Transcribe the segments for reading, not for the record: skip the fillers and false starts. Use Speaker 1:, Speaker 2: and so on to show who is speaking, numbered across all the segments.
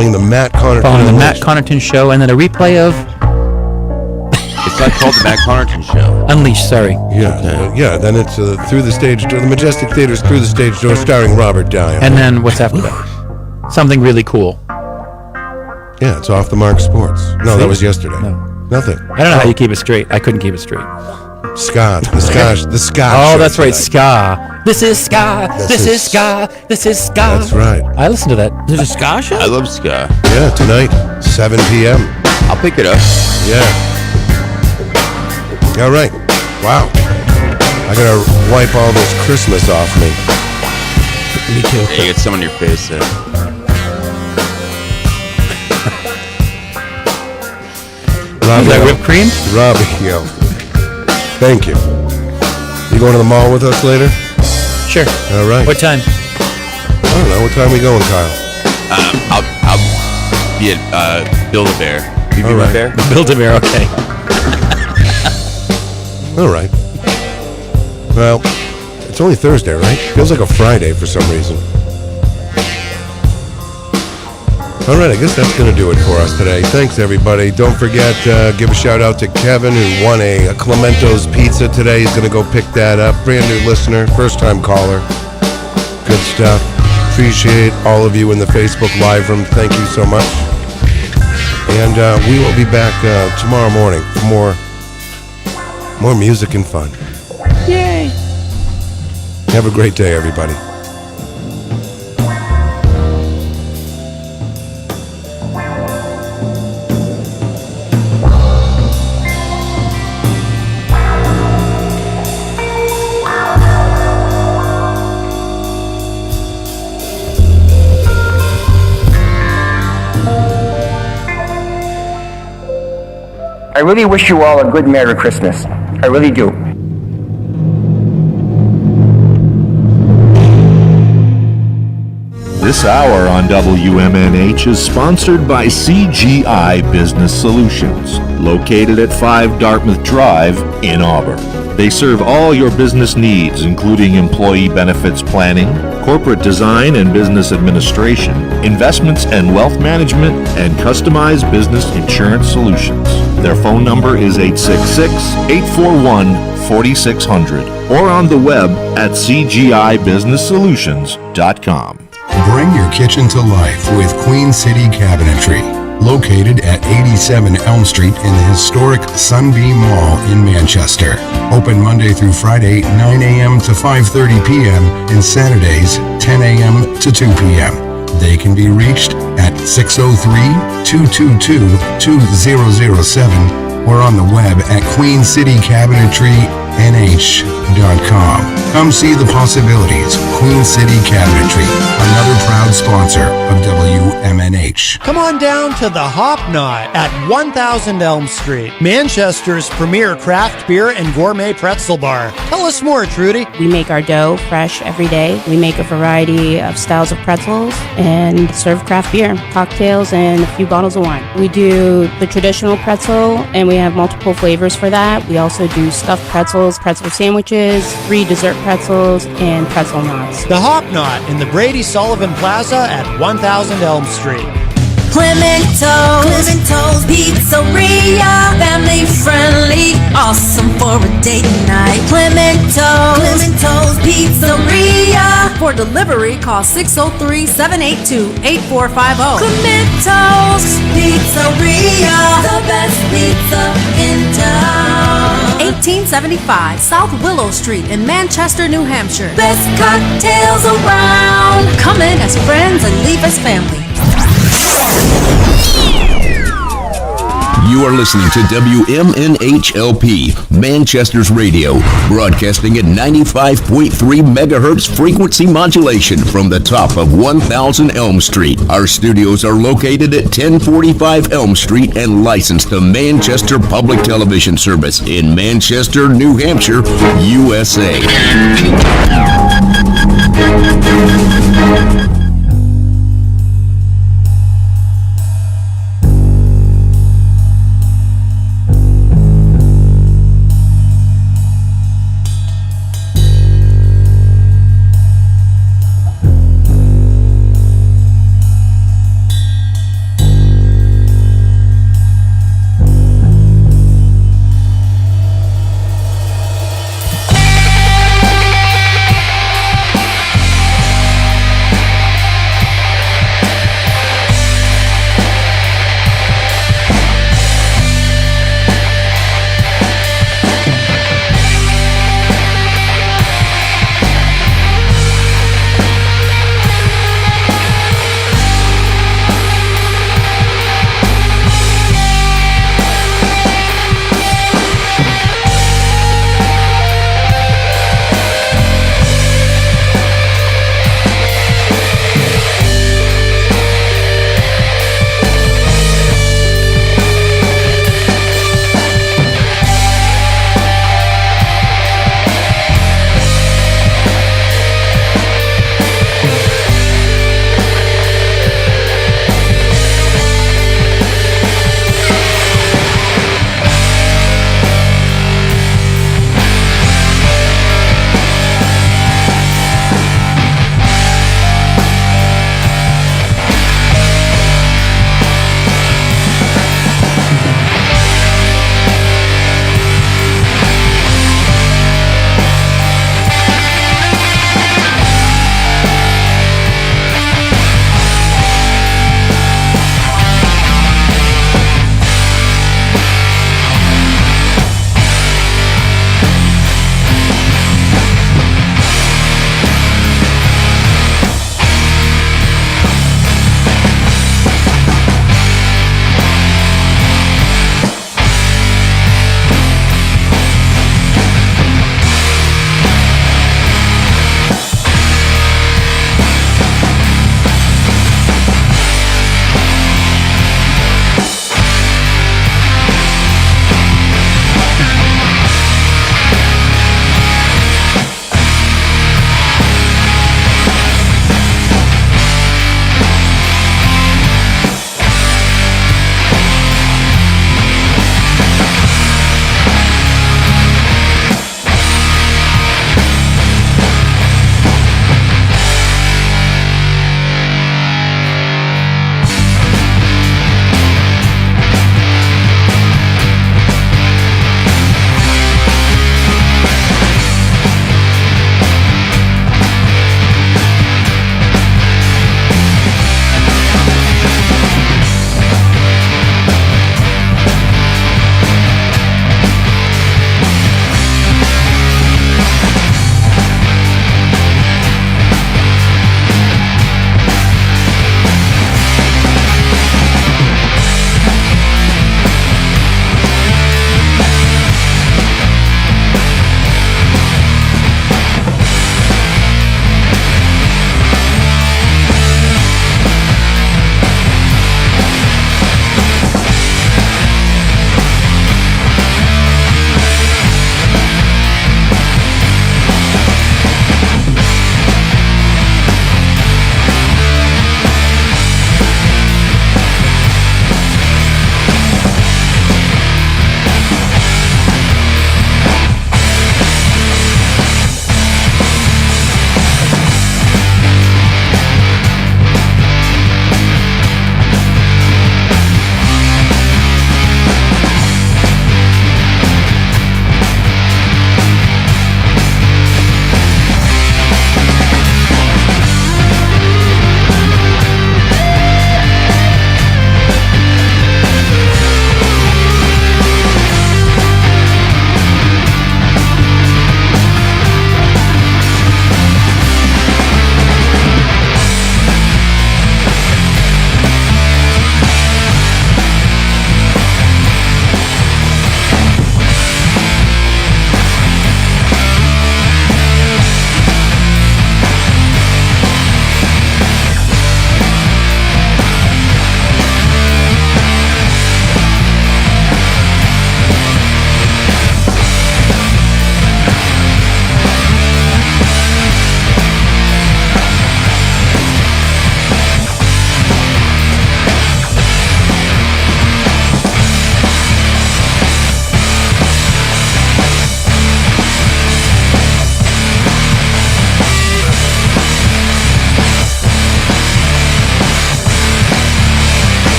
Speaker 1: following the Matt Connarton
Speaker 2: Matt Connarton Show, and then a replay of
Speaker 3: It's not called the Matt Connarton Show.
Speaker 2: Unleashed. Sorry.
Speaker 1: Yeah. Then it's Through the Stage Door, the Majestic Theater's Through the Stage Door, starring Robert Dyer.
Speaker 2: And then what's after that? Something really cool.
Speaker 1: Yeah, it's Off the Mark Sports. No, that was yesterday.
Speaker 2: No.
Speaker 1: Nothing.
Speaker 2: I don't know how you keep it straight. I couldn't keep it straight.
Speaker 1: Ska. The ska.
Speaker 2: Oh,
Speaker 1: show
Speaker 2: that's right.
Speaker 1: tonight.
Speaker 2: Ska. This is ska. This is ska. This is ska.
Speaker 1: That's right.
Speaker 2: I listened to that.
Speaker 4: There's a ska show?
Speaker 3: I love ska.
Speaker 1: Yeah, tonight, 7 p.m.
Speaker 3: I'll pick it up.
Speaker 1: Yeah. All right. Wow. I gotta wipe all this Christmas off me.
Speaker 4: Me too.
Speaker 3: Yeah, you get some on your face there.
Speaker 1: Robbie,
Speaker 2: Is that whipped cream?
Speaker 1: Robbie, yo. Thank you. You going to the mall with us later?
Speaker 2: Sure.
Speaker 1: All right.
Speaker 2: What time?
Speaker 1: I don't know. What time are we going, Kyle?
Speaker 3: I'll be at Build-A-Bear. You be
Speaker 1: All
Speaker 3: my
Speaker 1: right.
Speaker 3: bear?
Speaker 2: Build-A-Bear. Okay.
Speaker 1: All right. Well, it's only Thursday, right? Feels like a Friday for some reason. All right, I guess that's going to do it for us today. Thanks, everybody. Don't forget, give a shout-out to Kevin, who won a Clemento's pizza today. He's going to go pick that up. Brand new listener, first-time caller. Good stuff. Appreciate all of you in the Facebook Live room. Thank you so much. And we will be back tomorrow morning for more music and fun.
Speaker 4: Yay.
Speaker 1: Have a great day, everybody.
Speaker 5: I really wish you all a good Merry Christmas. I really do.
Speaker 6: This hour on WMNH is sponsored by CGI Business Solutions, located at 5 Dartmouth Drive in Auburn. They serve all your business needs, including employee benefits planning, corporate design and business administration, investments and wealth management, and customized business insurance solutions. Their phone number is 866-841-4600 or on the web at cgibusinesssolutions.com.
Speaker 7: Bring your kitchen to life with Queen City Cabinetry, located at 87 Elm Street in the historic Sunbeam Mall in Manchester. Open Monday through Friday, 9 a.m. to 5:30 p.m. and Saturdays, 10 a.m. to 2 p.m. They can be reached at 603-222-2007 or on the web at queencitycabinetrynh.com. Come see the possibilities. Queen City Cabinetry, another proud sponsor of WMNH.
Speaker 8: Come on down to the Hop Knot at 1000 Elm Street, Manchester's premier craft beer and gourmet pretzel bar. Tell us more, Trudy.
Speaker 9: We make our dough fresh every day. We make a variety of styles of pretzels and serve craft beer, cocktails, and a few bottles of wine. We do the traditional pretzel, and we have multiple flavors for that. We also do stuffed pretzels, pretzel sandwiches, 3 dessert pretzels, and pretzel knots.
Speaker 8: The Hop Knot in the Brady Sullivan Plaza at 1000 Elm Street.
Speaker 10: Clemento's Pizzeria, family friendly, awesome for a date night. Clemento's Pizzeria. For delivery, call 603-782-8450. Clemento's Pizzeria, the best pizza in town. 1875 South Willow Street in Manchester, New Hampshire. Best cocktails around. Come in as friends and leave as family.
Speaker 11: You are listening to WMNHLP, Manchester's radio, broadcasting at 95.3 megahertz frequency modulation from the top of 1000 Elm Street. Our studios are located at 1045 Elm Street and licensed to Manchester Public Television Service in Manchester, New Hampshire, USA.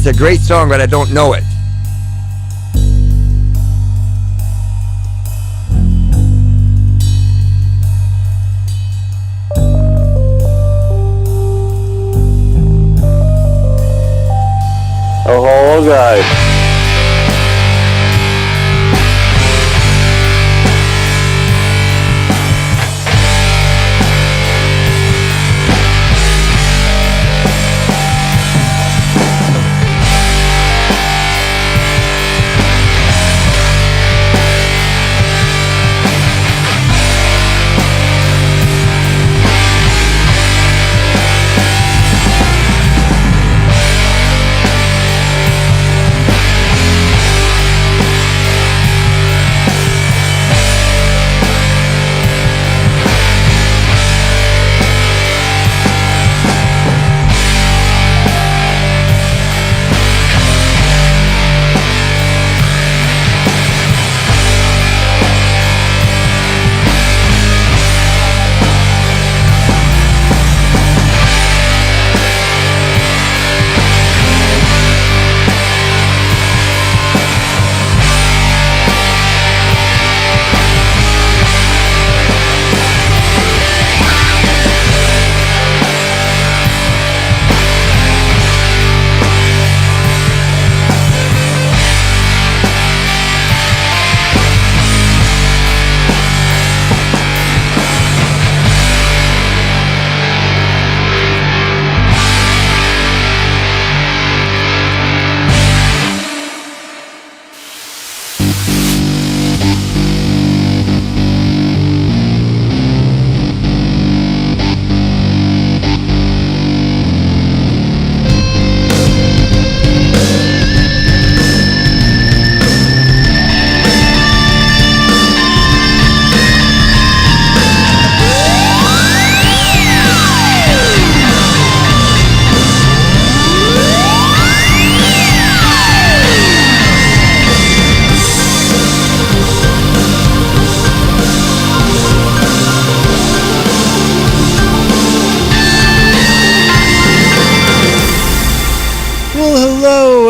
Speaker 5: It's a great song, but I don't know it.
Speaker 12: Oh, guys.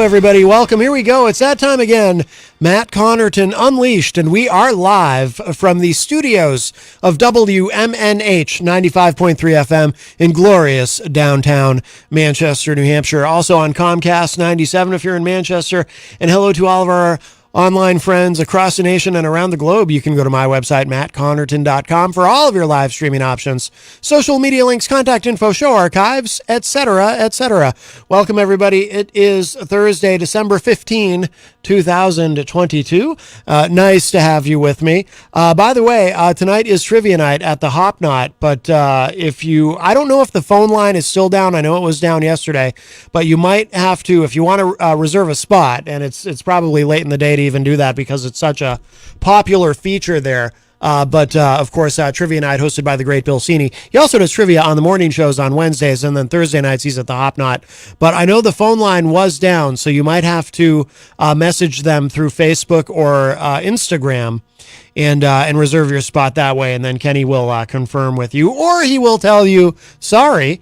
Speaker 8: Everybody, welcome. Here we go. It's that time again. Matt Connerton Unleashed, and we are live from the studios of WMNH 95.3 FM in glorious downtown Manchester, New Hampshire. Also on Comcast 97 if you're in Manchester. And hello to all of our online friends across the nation and around the globe. You can go to my website, mattconnerton.com, for all of your live streaming options, social media links, contact info, show archives, etc., etc. Welcome, everybody. It is Thursday, December 15, 2022. Nice to have you with me. By the way, tonight is trivia night at the Hop Knot, but I don't know if the phone line is still down. I know it was down yesterday, but you might have to, if you want to reserve a spot, and it's probably late in the day to even do that because it's such a popular feature there. But of course, Trivia Night hosted by the great Bill Cini. He also does trivia on the morning shows on Wednesdays, and then Thursday nights he's at the Hop Knot. But I know the phone line was down, so you might have to message them through Facebook or Instagram and reserve your spot that way, and then Kenny will confirm with you, or he will tell you, sorry,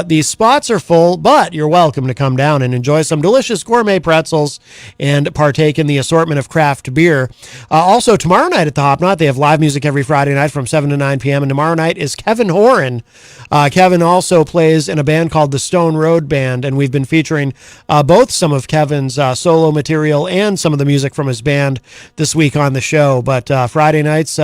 Speaker 8: these spots are full, but you're welcome to come down and enjoy some delicious gourmet pretzels and partake in the assortment of craft beer. Also, tomorrow night at the Hop Knot, they have live music every Friday night from 7 to 9 p.m. And tomorrow night is Kevin Horan. Kevin also plays in a band called the Stone Road Band, and we've been featuring both some of Kevin's solo material and some of the music from his band this week on the show. But Friday nights,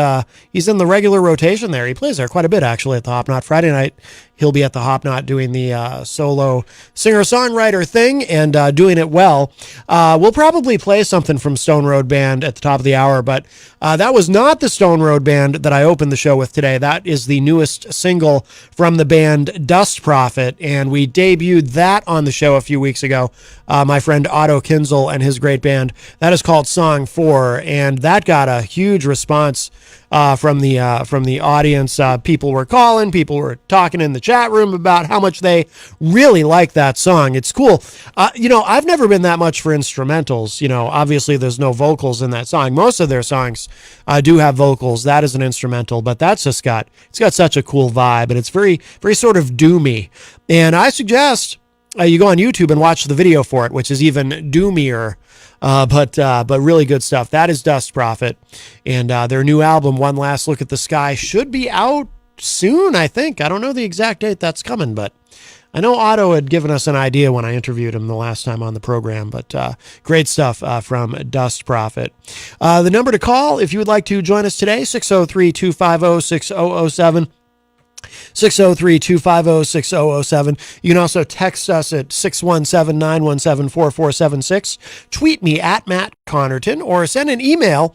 Speaker 8: he's in the regular rotation there. He plays there quite a bit, actually, at the Hop Knot. Friday night, he'll be at the Hop Knot doing the solo singer-songwriter thing and doing it well. We'll probably play something from Stone Road Band at the top of the hour, but that was not the Stone Road Band that I opened the show with today. That is the newest single from the band Dust Prophet, and we debuted that on the show a few weeks ago. My friend Otto Kinzel and his great band. That is called Song 4, and that got a huge response from the audience. People were calling, people were talking in the chat room about how much they really like that song. It's cool. I've never been that much for instrumentals. Obviously there's no vocals in that song. Most of their songs do have vocals. That is an instrumental, but that's just got such a cool vibe, and it's very, very sort of doomy. And I suggest you go on YouTube and watch the video for it, which is even doomier. But really good stuff. That is Dust Prophet, and their new album, One Last Look at the Sky, should be out soon, I think. I don't know the exact date that's coming, but I know Otto had given us an idea when I interviewed him the last time on the program, but great stuff from Dust Prophet. The number to call if you would like to join us today, 603-250-6007. 603-250-6007. You can also text us at 617-917-4476. Tweet me at Matt Connerton or send an email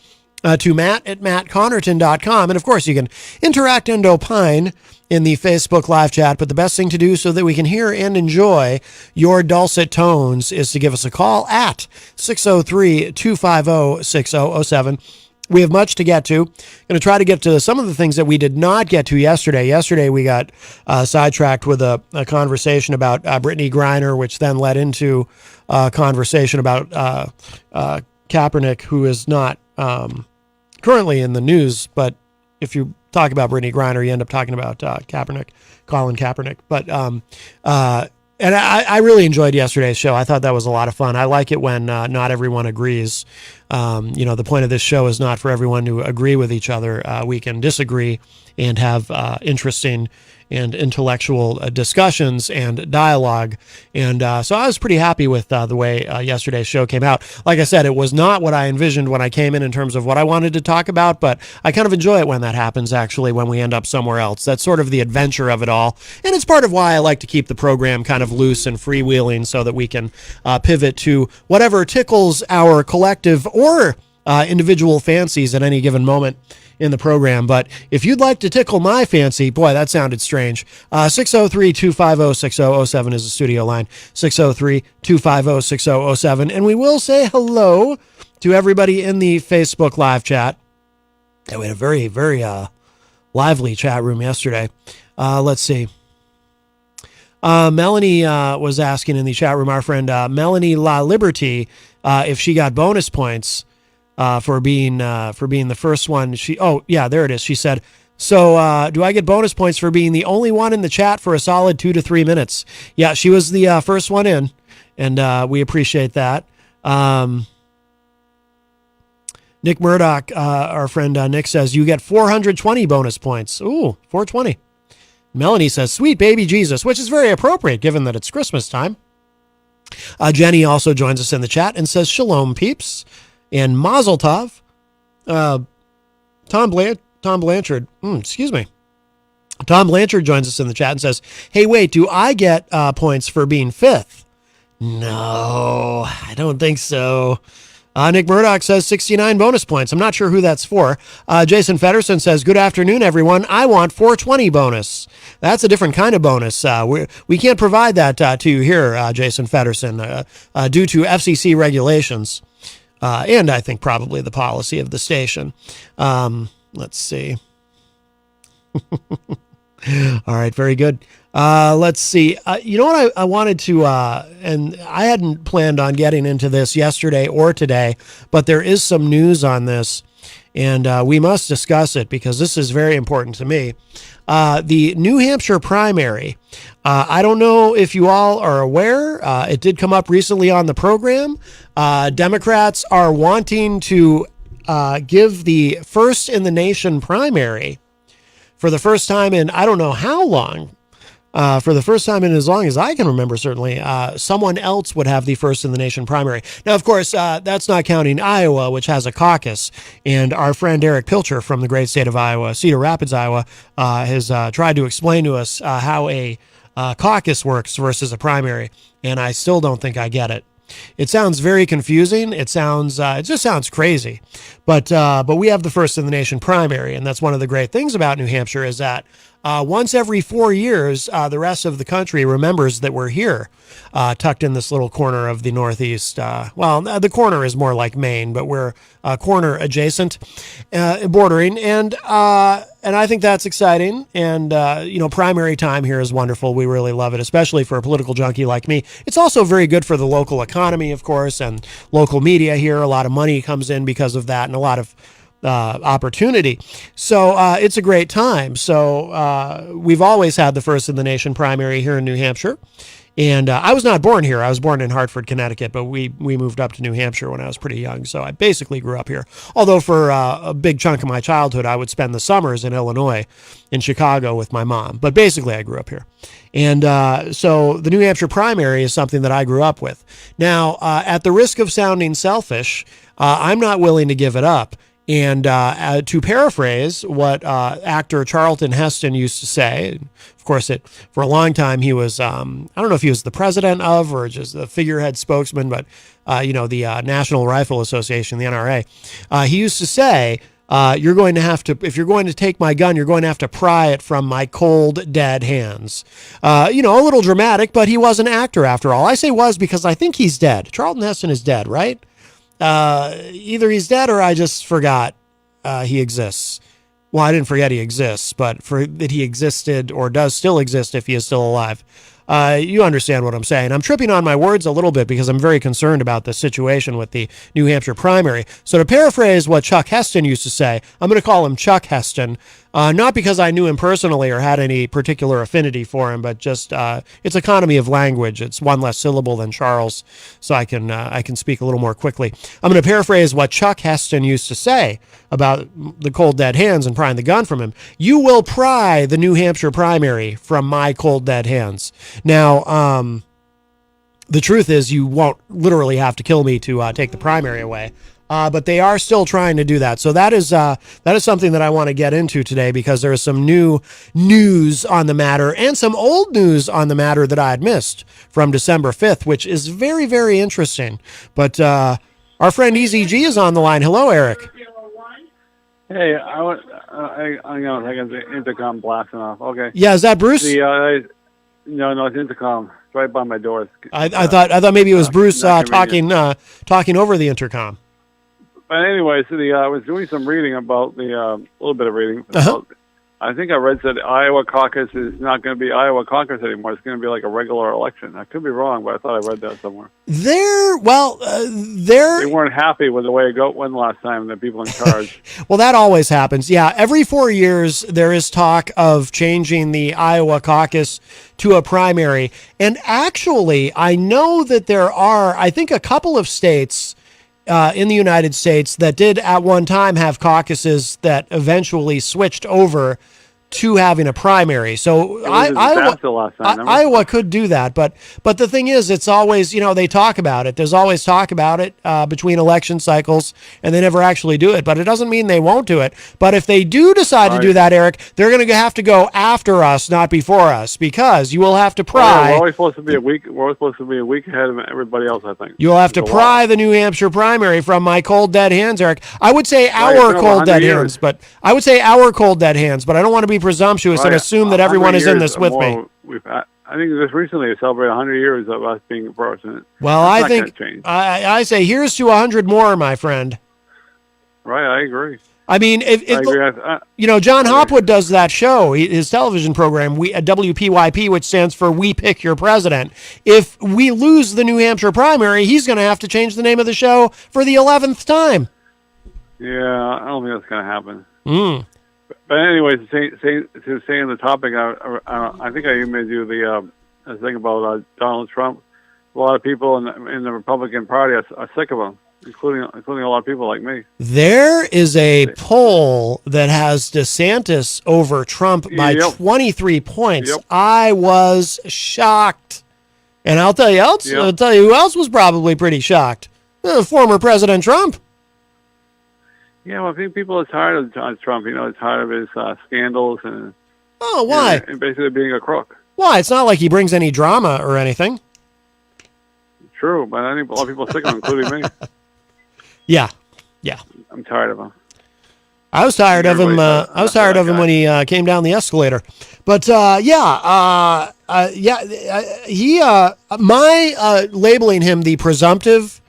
Speaker 8: to matt@mattconnerton.com. And of course, you can interact and opine in the Facebook live chat. But the best thing to do so that we can hear and enjoy your dulcet tones is to give us a call at 603-250-6007. We have much to get to. Going to try to get to some of the things that we did not get to yesterday. Yesterday, we got sidetracked with a conversation about Brittany Griner, which then led into a conversation about Kaepernick, who is not currently in the news. But if you talk about Brittany Griner, you end up talking about Kaepernick, Colin Kaepernick. But and I really enjoyed yesterday's show. I thought that was a lot of fun. I like it when not everyone agrees. The point of this show is not for everyone to agree with each other. We can disagree and have interesting and intellectual discussions and dialogue. And so I was pretty happy with the way yesterday's show came out. Like I said, it was not what I envisioned when I came in terms of what I wanted to talk about, but I kind of enjoy it when that happens, actually, when we end up somewhere else. That's sort of the adventure of it all. And it's part of why I like to keep the program kind of loose and freewheeling so that we can pivot to whatever tickles our collective or individual fancies at any given moment in the program. But if you'd like to tickle my fancy, boy, that sounded strange. 603-250-6007 is the studio line. 603-250-6007. And we will say hello to everybody in the Facebook live chat. And we had a very, very lively chat room yesterday. Let's see. Melanie was asking in the chat room, our friend Melanie La Liberty, if she got bonus points for being the first one. There it is. She said, so do I get bonus points for being the only one in the chat for a solid 2 to 3 minutes? Yeah, she was the first one in, and we appreciate that. Nick Murdoch, our friend Nick, says you get 420 bonus points. Ooh, 420. Melanie says, sweet baby Jesus, which is very appropriate given that it's Christmas time. Jenny also joins us in the chat and says, shalom peeps. And Mazel Tov, Tom Blanchard, Tom Blanchard joins us in the chat and says, hey, wait, do I get points for being fifth? No, I don't think so. Nick Murdoch says 69 bonus points. I'm not sure who that's for. Jason Fedderson says, good afternoon, everyone. I want 420 bonus. That's a different kind of bonus. We can't provide that to you here, Jason Fedderson, due to FCC regulations. And I think probably the policy of the station. Let's see. All right, very good. Let's see. You know what I wanted to, and I hadn't planned on getting into this yesterday or today, but there is some news on this, and we must discuss it because this is very important to me. The New Hampshire primary. I don't know if you all are aware. It did come up recently on the program. Democrats are wanting to give the first in the nation primary for the first time in I don't know how long. For the first time in as long as I can remember, certainly, someone else would have the first in the nation primary. Now, of course, that's not counting Iowa, which has a caucus. And our friend Eric Pilcher from the great state of Iowa, Cedar Rapids, Iowa, has tried to explain to us how a caucus works versus a primary. And I still don't think I get it. It sounds very confusing. It just sounds crazy. But we have the first in the nation primary. And that's one of the great things about New Hampshire is that once every 4 years, the rest of the country remembers that we're here, tucked in this little corner of the Northeast. The corner is more like Maine, but we're corner adjacent, bordering. And I think that's exciting. And, primary time here is wonderful. We really love it, especially for a political junkie like me. It's also very good for the local economy, of course, and local media here. A lot of money comes in because of that and a lot of opportunity. So it's a great time. So we've always had the first in the nation primary here in New Hampshire. And I was not born here. I was born in Hartford, Connecticut, but we moved up to New Hampshire when I was pretty young. So I basically grew up here. Although for a big chunk of my childhood, I would spend the summers in Illinois, in Chicago with my mom. But basically, I grew up here. And so the New Hampshire primary is something that I grew up with. Now, at the risk of sounding selfish, I'm not willing to give it up. And to paraphrase what actor Charlton Heston used to say, of course, for a long time he was, I don't know if he was the president of or just the figurehead spokesman, but, the National Rifle Association, the NRA. He used to say, if you're going to take my gun, you're going to have to pry it from my cold, dead hands. A little dramatic, but he was an actor after all. I say was because I think he's dead. Charlton Heston is dead, right? Either he's dead or I just forgot he exists. Well, I didn't forget he exists, but that he existed or does still exist if he is still alive. You understand what I'm saying. I'm tripping on my words a little bit because I'm very concerned about the situation with the New Hampshire primary. So to paraphrase what Chuck Heston used to say, I'm going to call him Chuck Heston, not because I knew him personally or had any particular affinity for him, but just it's economy of language. It's one less syllable than Charles, so I can speak a little more quickly. I'm going to paraphrase what Chuck Heston used to say about the cold dead hands and prying the gun from him. You will pry the New Hampshire primary from my cold dead hands. Now, the truth is you won't literally have to kill me to take the primary away. But they are still trying to do that. So that is something that I want to get into today because there is some new news on the matter and some old news on the matter that I had missed from December 5th, which is very, very interesting. But our friend EZG is on the line. Hello, Eric.
Speaker 12: Hey, I got the intercom blasting off. Okay.
Speaker 8: Yeah, is that Bruce?
Speaker 12: No, it's intercom. It's right by my door.
Speaker 8: I thought maybe it was Bruce talking over the intercom.
Speaker 12: But anyway, so I was doing some reading about a little bit of reading. About, I think I read that Iowa caucus is not going to be Iowa caucus anymore. It's going to be like a regular election. I could be wrong, but I thought I read that somewhere. They weren't happy with the way it went last time, the people in charge.
Speaker 8: Well, that always happens. Yeah, every 4 years there is talk of changing the Iowa caucus to a primary. And actually, I know that there are, I think, a couple of states in the United States that did at one time have caucuses that eventually switched over to having a primary. So Iowa could do that, but the thing is, it's always, they talk about it. There's always talk about it between election cycles, and they never actually do it. But it doesn't mean they won't do it. But if they do decide to do that, Eric, they're going to have to go after us, not before us, because you will have to pry.
Speaker 12: We're always supposed to be a week. We're supposed to be a week ahead of everybody else, I think.
Speaker 8: You'll have to pry the New Hampshire primary from my cold dead hands, Eric. I would say our cold dead hands, but I don't want to be presumptuous and assume that everyone is in this with me.
Speaker 12: I think just recently we celebrated 100 years of us being president.
Speaker 8: Well, I think I say here's to 100 more, my friend.
Speaker 12: Right, I agree.
Speaker 8: I mean, John Hopwood does that show, his television program, WPYP, which stands for We Pick Your President. If we lose the New Hampshire primary, he's going to have to change the name of the show for the 11th time.
Speaker 12: Yeah, I don't think that's going to happen. But anyway, to stay on the topic, I think I emailed you the thing about Donald Trump. A lot of people in the Republican Party are sick of him, including a lot of people like me.
Speaker 8: There is a poll that has DeSantis over Trump by 23 points. Yep. I was shocked, and I'll tell you who else was probably pretty shocked. Former President Trump.
Speaker 12: Yeah, well, I think people are tired of Trump. Tired of his scandals and.
Speaker 8: Oh, why?
Speaker 12: And basically being a crook.
Speaker 8: Why? It's not like he brings any drama or anything.
Speaker 12: True, but I think a lot of people are sick of him, including me.
Speaker 8: Yeah.
Speaker 12: I'm tired of him.
Speaker 8: I was tired of him. I was tired of him when he came down the escalator. But my labeling him the presumptive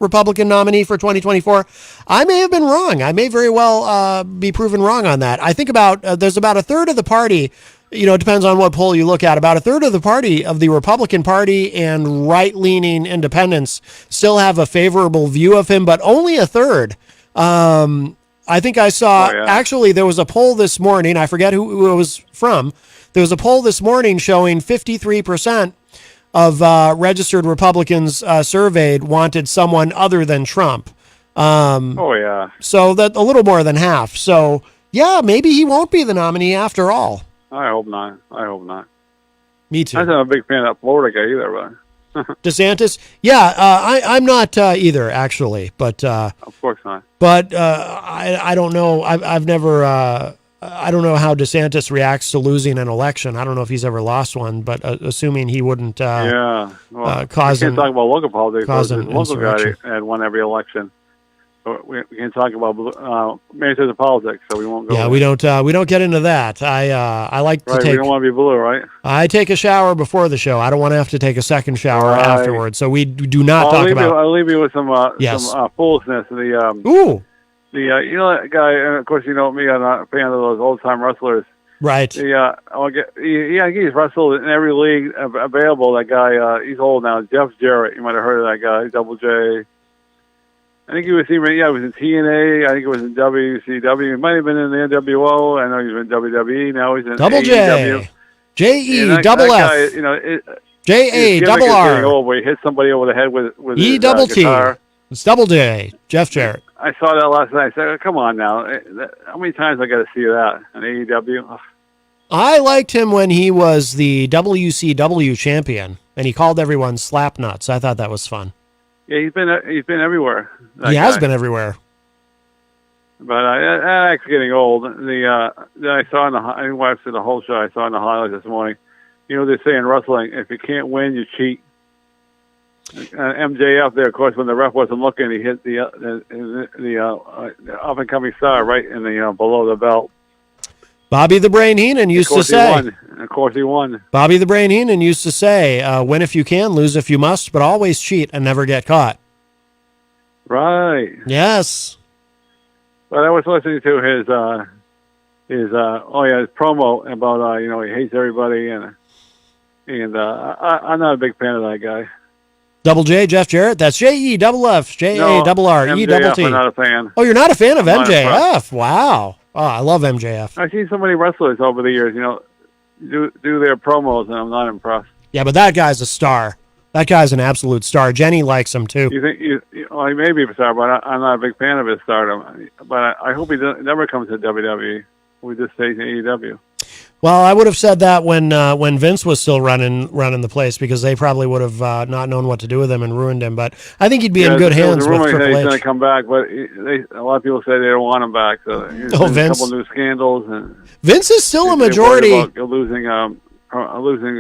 Speaker 8: Republican nominee for 2024, I may have been wrong. I may very well be proven wrong on that. I think there's about a third of the party, it depends on what poll you look at, about a third of the party, of the Republican Party and right-leaning independents still have a favorable view of him, but only a third. I think I saw, actually, there was a poll this morning, I forget who it was from, There was a poll this morning showing 53% of registered Republicans surveyed wanted someone other than Trump.
Speaker 12: Oh, yeah.
Speaker 8: So that a little more than half. So, yeah, maybe he won't be the nominee after all.
Speaker 12: I hope not. I hope not.
Speaker 8: Me too.
Speaker 12: I'm not a big fan of that Florida guy either, but
Speaker 8: DeSantis? Yeah, I'm not either, actually. But
Speaker 12: of course not.
Speaker 8: But I don't know. I've never. I don't know how DeSantis reacts to losing an election. I don't know if he's ever lost one, but assuming he wouldn't.
Speaker 12: Yeah. Well,
Speaker 8: cause
Speaker 12: we can't talk about local politics.
Speaker 8: Cause
Speaker 12: The local guy had won every election. But we can't talk about Manchester politics, so we won't go.
Speaker 8: Yeah,
Speaker 12: there.
Speaker 8: we don't get into that. I like to
Speaker 12: Right,
Speaker 8: take.
Speaker 12: we don't want to be blue, right?
Speaker 8: I take a shower before the show. I don't want to have to take a second shower afterwards. So we do not talk about.
Speaker 12: I'll leave you with some
Speaker 8: Yes.
Speaker 12: foolishness.
Speaker 8: Ooh.
Speaker 12: You know that guy, and of course you know me. I'm not a fan of those old time wrestlers.
Speaker 8: Right.
Speaker 12: He's wrestled in every league available. That guy, he's old now. Jeff Jarrett. You might have heard of that guy. Double J. I think he was even, he was in TNA. I think it was in WCW. He might have been in the NWO. I know he's in WWE. Now he's in
Speaker 8: Double
Speaker 12: AEW.
Speaker 8: J. J-E, double F.
Speaker 12: Guy,
Speaker 8: J-A, double R.
Speaker 12: Old, where he hit somebody over the head with
Speaker 8: E
Speaker 12: his,
Speaker 8: double T.
Speaker 12: guitar.
Speaker 8: It's Double J. Jeff Jarrett.
Speaker 12: I saw that last night. I said, come on now. How many times I got to see that on AEW? Ugh.
Speaker 8: I liked him when he was the WCW champion, and he called everyone slap nuts. I thought that was fun.
Speaker 12: Yeah, he's been everywhere.
Speaker 8: He has been everywhere.
Speaker 12: But that's getting old. I saw I watched the whole show. I saw in the highlights this morning. You know, they say in wrestling, if you can't win, you cheat. MJF there, of course, when the ref wasn't looking, he hit the up and coming star right in the below the belt.
Speaker 8: Bobby the Brain Heenan used to say.
Speaker 12: Of course, he won.
Speaker 8: Bobby the Brain Heenan used to say, "Win if you can, lose if you must, but always cheat and never get caught."
Speaker 12: Right.
Speaker 8: Yes.
Speaker 12: But I was listening to his promo about he hates everybody and I'm not a big fan of that guy.
Speaker 8: Double J, Jeff Jarrett. That's J-E, double F, J-A, double R, E, double T.
Speaker 12: I'm not a fan.
Speaker 8: Oh, you're not a fan of MJF? Wow. Oh, I love MJF.
Speaker 12: I've seen so many wrestlers over the years, do their promos, and I'm not impressed.
Speaker 8: Yeah, but that guy's a star. That guy's an absolute star. Jenny likes him, too.
Speaker 12: You think he may be a star, but I'm not a big fan of his stardom. But I hope he never comes to WWE. We just stays in AEW.
Speaker 8: Well, I would have said that when Vince was still running the place, because they probably would have not known what to do with him and ruined him. But I think he'd be in good hands with Triple H.
Speaker 12: He's going to come back, but a lot of people say they don't want him back. So
Speaker 8: Vince.
Speaker 12: A couple new scandals, and
Speaker 8: Vince is still a majority.
Speaker 12: Losing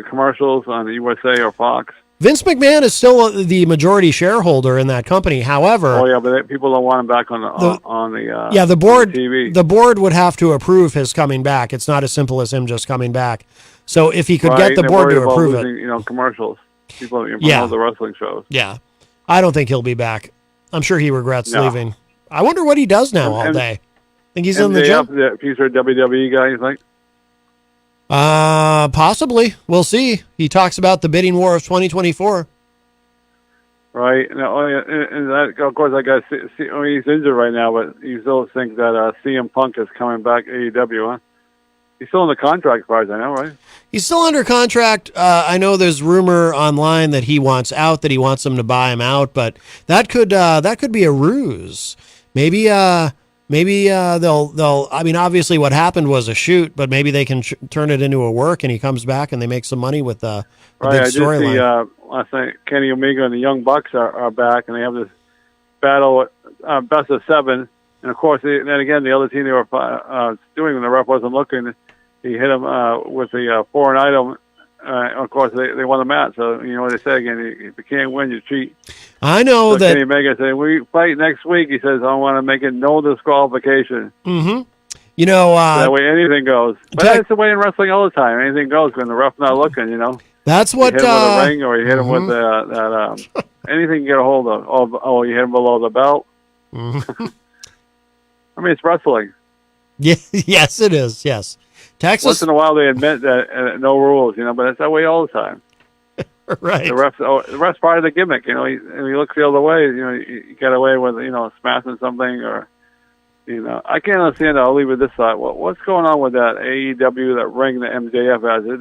Speaker 12: commercials on the USA or Fox.
Speaker 8: Vince McMahon is still the majority shareholder in that company. However,
Speaker 12: but people don't want him back on
Speaker 8: the board.
Speaker 12: TV.
Speaker 8: The board would have to approve his coming back. It's not as simple as him just coming back. So if he could get the board to approve it,
Speaker 12: commercials. People promote the wrestling shows.
Speaker 8: Yeah, I don't think he'll be back. I'm sure he regrets leaving. I wonder what he does now all day. Think he's in the gym?
Speaker 12: The future WWE guy, you think?
Speaker 8: Possibly. We'll see. He talks about the bidding war of 2024.
Speaker 12: Right. And that, of course, I got. He's injured right now, but you still think that CM Punk is coming back AEW, huh? He's still in the contract, as far as I know, right?
Speaker 8: He's still under contract. I know there's rumor online that he wants out, that he wants them to buy him out, but that could be a ruse. Maybe they'll. I mean, obviously, what happened was a shoot, but maybe they can turn it into a work, and he comes back and they make some money with the big storyline.
Speaker 12: Last night, Kenny Omega and the Young Bucks are back, and they have this battle, best of 7. And of course, then again, the other team they were doing when the ref wasn't looking, he hit him with the foreign item. Of course, they won the match. So you know what they say again: if you can't win, you cheat.
Speaker 8: I know that.
Speaker 12: Kenny Omega said, "We fight next week." He says, "I want to make it no disqualification."
Speaker 8: Mm-hmm. You know,
Speaker 12: that way anything goes. But that's the way in wrestling all the time. Anything goes when the ref's not looking. You know.
Speaker 8: That's what.
Speaker 12: You hit him with a ring, or you hit him with that. Anything you get a hold of. Oh, you hit him below the belt.
Speaker 8: Mm-hmm.
Speaker 12: I mean, it's wrestling.
Speaker 8: Yeah. Yes, it is. Yes. Texas.
Speaker 12: Once in a while, they admit that no rules, but it's that way all the time.
Speaker 8: Right.
Speaker 12: The ref's part of the gimmick, he looks the other way, you get away with, smashing something or I can't understand. I'll leave it this side. What's going on with that AEW, that ring that MJF has? Is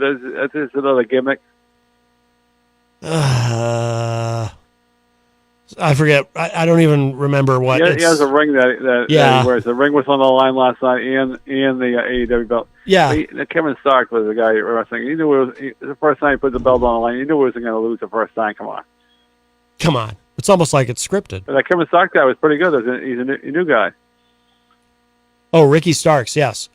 Speaker 12: this another gimmick?
Speaker 8: I forget. I don't even remember what.
Speaker 12: He has a ring that he wears. The ring was on the line last night, and the AEW belt.
Speaker 8: Yeah.
Speaker 12: Kevin Stark was the guy wrestling. He knew the first time he put the belt on the line. He knew he wasn't going to lose the first time. Come on. It's almost like it's scripted. But that Kevin Stark guy was pretty good. He's a new guy.
Speaker 8: Oh, Ricky Starks, yes.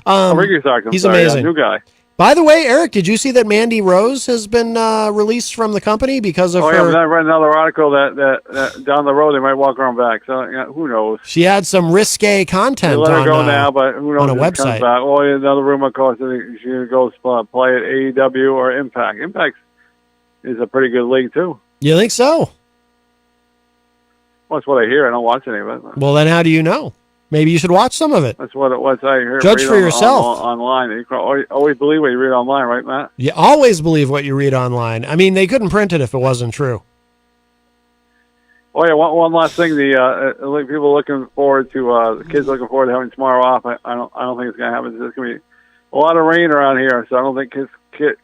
Speaker 12: Ricky Starks.
Speaker 8: He's amazing.
Speaker 12: New guy.
Speaker 8: By the way, Eric, did you see that Mandy Rose has been released from the company because of her?
Speaker 12: I read another article that down the road they might walk her back. So who knows?
Speaker 8: She had some risque content.
Speaker 12: They let her go now, but who knows
Speaker 8: on a
Speaker 12: if it comes
Speaker 8: website.
Speaker 12: back. Oh, another rumor, of course, that she's going to go play at AEW or Impact. Impact is a pretty good league too.
Speaker 8: You think so?
Speaker 12: Well, that's what I hear. I don't watch any of it.
Speaker 8: Well, then how do you know? Maybe you should watch some of it.
Speaker 12: That's what it was. I hear.
Speaker 8: Judge for yourself.
Speaker 12: Online. You can always believe what you read online, right, Matt?
Speaker 8: You always believe what you read online. I mean, they couldn't print it if it wasn't true.
Speaker 12: Oh yeah, one last thing. The people looking forward to the kids looking forward to having tomorrow off. I don't think it's going to happen. There's going to be a lot of rain around here, so I don't think kids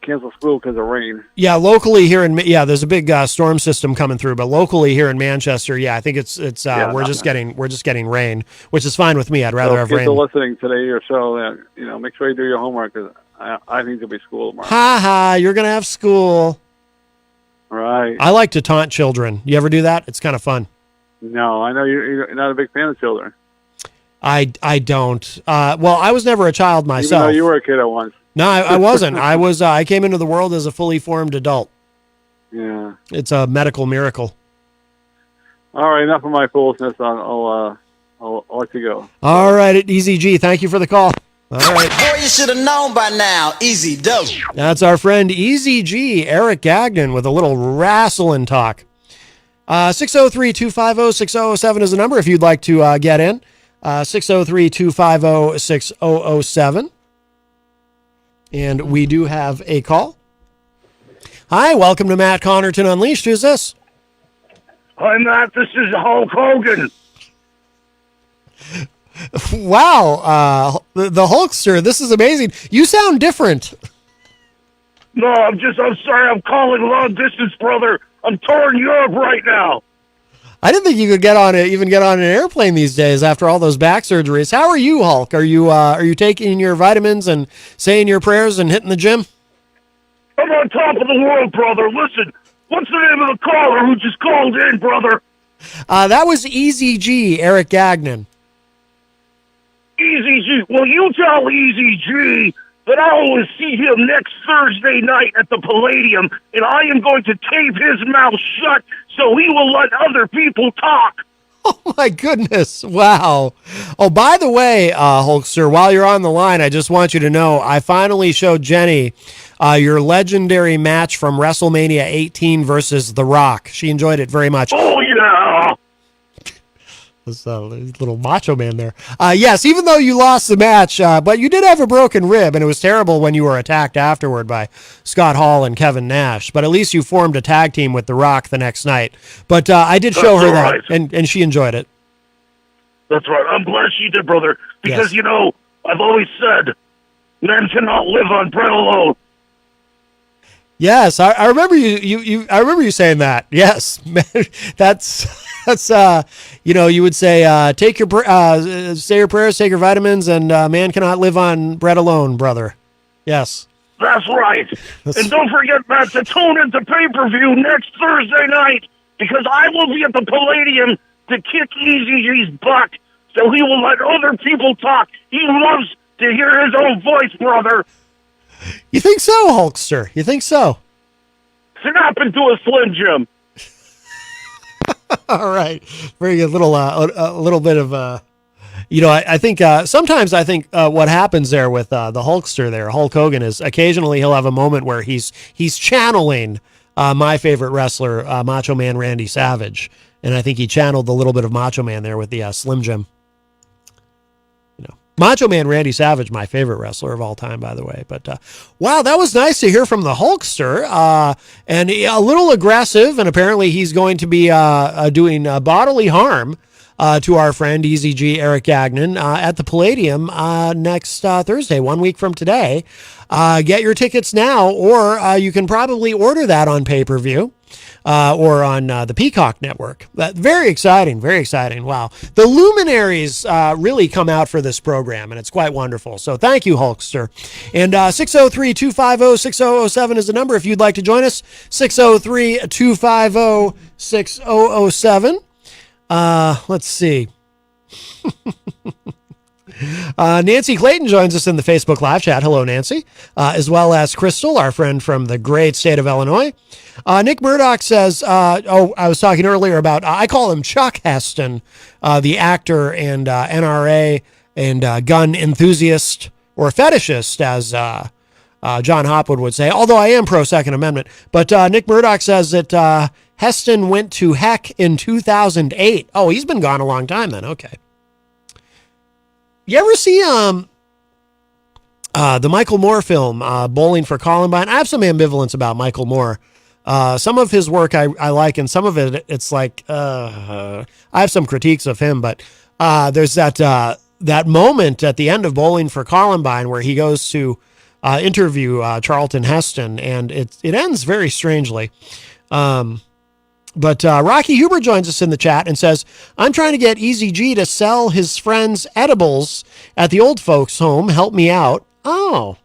Speaker 12: cancel school because of rain.
Speaker 8: Yeah, locally here there's a big storm system coming through, but locally here in Manchester, I think it's we're just getting rain, which is fine with me. I'd rather have rain.
Speaker 12: Kids are listening today or so. Make sure you do your homework because I think there'll be school tomorrow.
Speaker 8: Ha ha! You're gonna have school.
Speaker 12: Right.
Speaker 8: I like to taunt children. You ever do that? It's kind of fun.
Speaker 12: No, I know you're not a big fan of children.
Speaker 8: I don't. Well, I was never a child myself.
Speaker 12: Even though you were a kid at once.
Speaker 8: No, I wasn't. I came into the world as a fully formed adult.
Speaker 12: Yeah.
Speaker 8: It's a medical miracle.
Speaker 12: All right, enough of my foolishness. I'll let you go.
Speaker 8: All right, Easy G. Thank you for the call. All right.
Speaker 13: Boy, you should have known by now. Easy dope.
Speaker 8: That's our friend Easy G, Eric Gagnon, with a little wrestling talk. 603-250-6007 is the number if you'd like to get in. 603-250-6007. And we do have a call. Hi, welcome to Matt Connerton Unleashed. Who's this?
Speaker 14: Hi, Matt. This is Hulk Hogan.
Speaker 8: Wow, the Hulkster. This is amazing. You sound different.
Speaker 14: No, I'm sorry. I'm calling long distance, brother. I'm touring Europe right now.
Speaker 8: I didn't think you could even get on an airplane these days after all those back surgeries. How are you, Hulk? Are you taking your vitamins and saying your prayers and hitting the gym?
Speaker 14: I'm on top of the world, brother. Listen, what's the name of the caller who just called in, brother?
Speaker 8: That was Easy G, Eric Gagnon.
Speaker 14: Easy G. Well, you tell Easy G that I will see him next Thursday night at the Palladium, and I am going to tape his mouth shut so he will let other people talk.
Speaker 8: Oh, my goodness. Wow. Oh, by the way, Hulkster, while you're on the line, I just want you to know I finally showed Jenny your legendary match from WrestleMania 18 versus The Rock. She enjoyed it very much.
Speaker 14: Oh, yeah.
Speaker 8: This little macho man there. Yes, even though you lost the match, but you did have a broken rib, and it was terrible when you were attacked afterward by Scott Hall and Kevin Nash. But at least you formed a tag team with The Rock the next night. But I did show her that, and she enjoyed it.
Speaker 14: That's right. I'm glad she did, brother. Because, I've always said, men cannot live on bread alone.
Speaker 8: Yes, I remember you. I remember you saying that. Yes, that's you would say say your prayers, take your vitamins, and man cannot live on bread alone, brother. Yes,
Speaker 14: that's right. And don't forget, Matt, to tune into pay-per-view next Thursday night because I will be at the Palladium to kick Easy G's butt, so he will let other people talk. He loves to hear his own voice, brother.
Speaker 8: You think so, Hulkster? You think so?
Speaker 14: Snap into a Slim Jim.
Speaker 8: All right, very good. A little bit of I think sometimes what happens there with the Hulkster there, Hulk Hogan, is occasionally he'll have a moment where he's channeling my favorite wrestler, Macho Man Randy Savage, and I think he channeled a little bit of Macho Man there with the Slim Jim. Macho Man Randy Savage, my favorite wrestler of all time, by the way. But wow, that was nice to hear from the Hulkster. And a little aggressive, and apparently he's going to be doing bodily harm to our friend EZG Eric Gagnon at the Palladium next Thursday, 1 week from today. Get your tickets now, or you can probably order that on pay-per-view. Or on the Peacock Network. Very exciting, very exciting. Wow. The luminaries really come out for this program, and it's quite wonderful. So thank you, Hulkster. And 603-250-6007 is the number if you'd like to join us. 603-250-6007. Let's see. Nancy Clayton joins us in the Facebook live chat. Hello, Nancy. As well as Crystal, our friend from the great state of Illinois. Nick Murdoch says, I was talking earlier about, I call him Chuck Heston, the actor and NRA and gun enthusiast or fetishist, as John Hopwood would say, although I am pro-Second Amendment. But Nick Murdoch says that Heston went to heck in 2008. Oh, he's been gone a long time then. Okay. You ever see the Michael Moore film, Bowling for Columbine? I have some ambivalence about Michael Moore. Some of his work I like, and some of it, it's like, I have some critiques of him, but there's that moment at the end of Bowling for Columbine where he goes to interview Charlton Heston, and it ends very strangely. But Rocky Huber joins us in the chat and says, I'm trying to get EZG to sell his friends edibles at the old folks home. Help me out. Oh.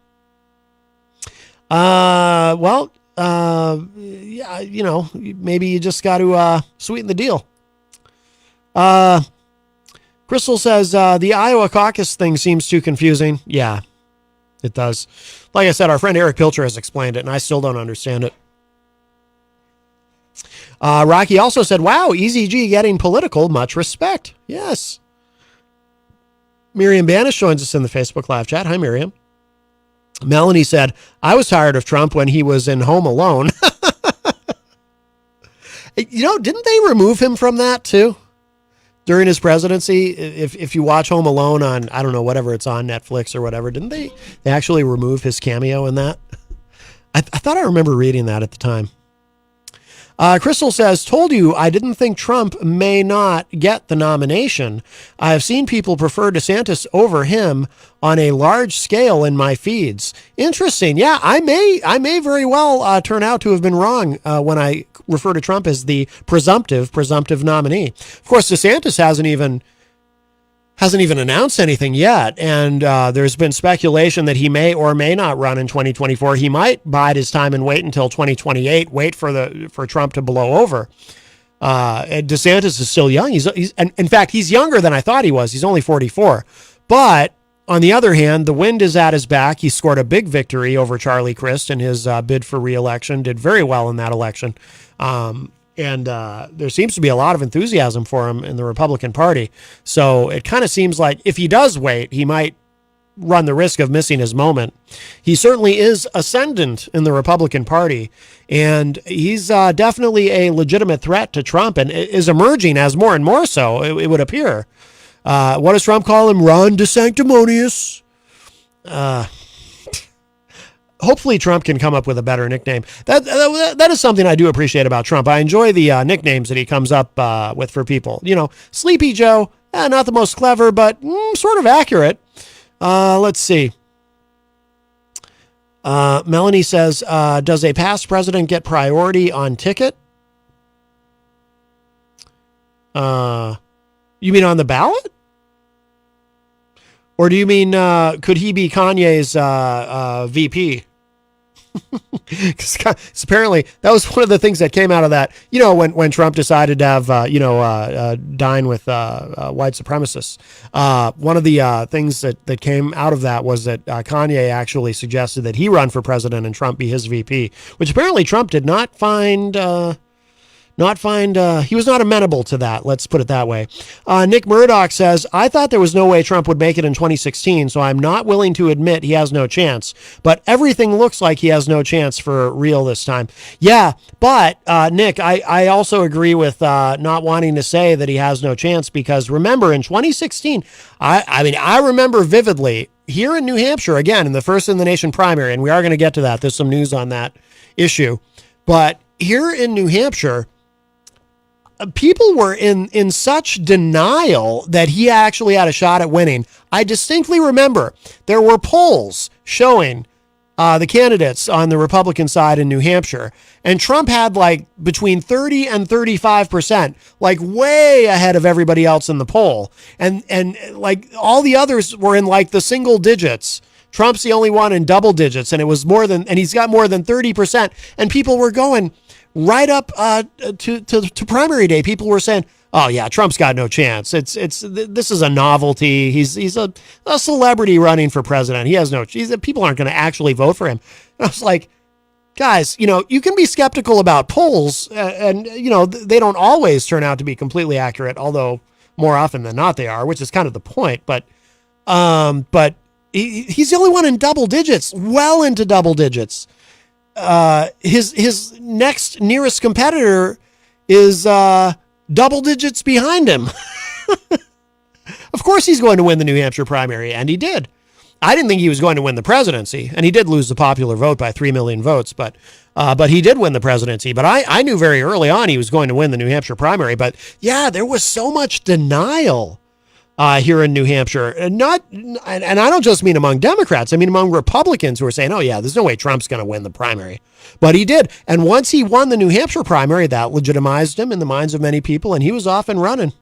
Speaker 8: Well, yeah, you know, maybe you just got to sweeten the deal. Crystal says, the Iowa caucus thing seems too confusing. Yeah, it does. Like I said, our friend Eric Pilcher has explained it, and I still don't understand it. Rocky also said, wow, EZG getting political. Much respect. Yes. Miriam Banish joins us in the Facebook live chat. Hi, Miriam. Melanie said, I was tired of Trump when he was in Home Alone. You know, didn't they remove him from that too during his presidency? If you watch Home Alone on, I don't know, whatever it's on Netflix or whatever, didn't they actually remove his cameo in that? I thought I remember reading that at the time. Crystal says, told you I didn't think Trump may not get the nomination. I have seen people prefer DeSantis over him on a large scale in my feeds. Interesting. Yeah, I may very well turn out to have been wrong when I refer to Trump as the presumptive nominee. Of course, DeSantis hasn't even announced anything yet, and there's been speculation that he may or may not run in 2024. He might bide his time and wait until 2028, wait for Trump to blow over. And DeSantis is still young. And in fact, he's younger than I thought he was. He's only 44. But on the other hand, the wind is at his back. He scored a big victory over Charlie Crist in his bid for re-election, did very well in that election. And there seems to be a lot of enthusiasm for him in the Republican Party. So it kind of seems like if he does wait, he might run the risk of missing his moment. He certainly is ascendant in the Republican Party, and he's definitely a legitimate threat to Trump and is emerging as more and more so, it would appear. What does Trump call him? Ron DeSanctimonious. Hopefully Trump can come up with a better nickname. That is something I do appreciate about Trump. I enjoy the nicknames that he comes up with for people. You know, Sleepy Joe, not the most clever, but sort of accurate. Let's see. Melanie says, does a past president get priority on ticket? You mean on the ballot? Or do you mean, could he be Kanye's VP? Because apparently that was one of the things that came out of that, you know, when Trump decided to have, dine with white supremacists. One of the things that came out of that was that Kanye actually suggested that he run for president and Trump be his VP, which apparently Trump did not find he was not amenable to that. Let's put it that way. Nick Murdoch says, I thought there was no way Trump would make it in 2016, so I'm not willing to admit he has no chance, but everything looks like he has no chance for real this time. Yeah, but Nick, I also agree with not wanting to say that he has no chance, because remember in 2016, I remember vividly here in New Hampshire, again, in the first in the nation primary, and we are going to get to that. There's some news on that issue, but here in New Hampshire, people were in such denial that he actually had a shot at winning. I distinctly remember there were polls showing the candidates on the Republican side in New Hampshire, and Trump had like between 30 and 35%, like way ahead of everybody else in the poll. And like all the others were in like the single digits. Trump's the only one in double digits, and he's got more than 30%. And people were going right up to primary day. People were saying, "Oh yeah, Trump's got no chance. This is a novelty. He's a celebrity running for president. He has no. People aren't going to actually vote for him." And I was like, guys, you can be skeptical about polls, and they don't always turn out to be completely accurate, although more often than not they are, which is kind of the point. But he's the only one in double digits, well into double digits. His next nearest competitor is double digits behind him. Of course he's going to win the New Hampshire primary, and he did. I didn't think he was going to win the presidency, and he did lose the popular vote by 3 million votes, but he did win the presidency. But I knew very early on he was going to win the New Hampshire primary. But yeah, there was so much denial here in New Hampshire, and I don't just mean among Democrats. I mean among Republicans who are saying, "Oh yeah, there's no way Trump's going to win the primary," but he did. And once he won the New Hampshire primary, that legitimized him in the minds of many people, and he was off and running.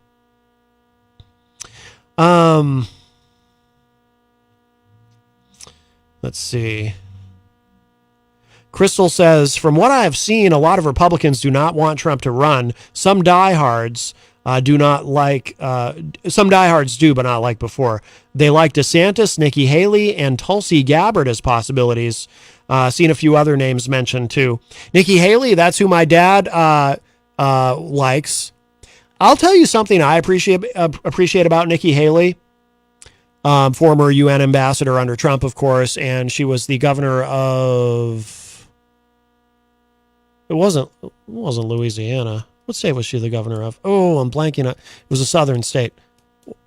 Speaker 8: Let's see. Crystal says, from what I have seen, a lot of Republicans do not want Trump to run. Some diehards do not like, some diehards do, but not like before. They like DeSantis, Nikki Haley, and Tulsi Gabbard as possibilities. Seen a few other names mentioned too. Nikki Haley, that's who my dad likes. I'll tell you something I appreciate about Nikki Haley. Former UN ambassador under Trump, of course, and she was the governor of. It wasn't Louisiana. What state was she the governor of? Oh, I'm blanking. It was a southern state.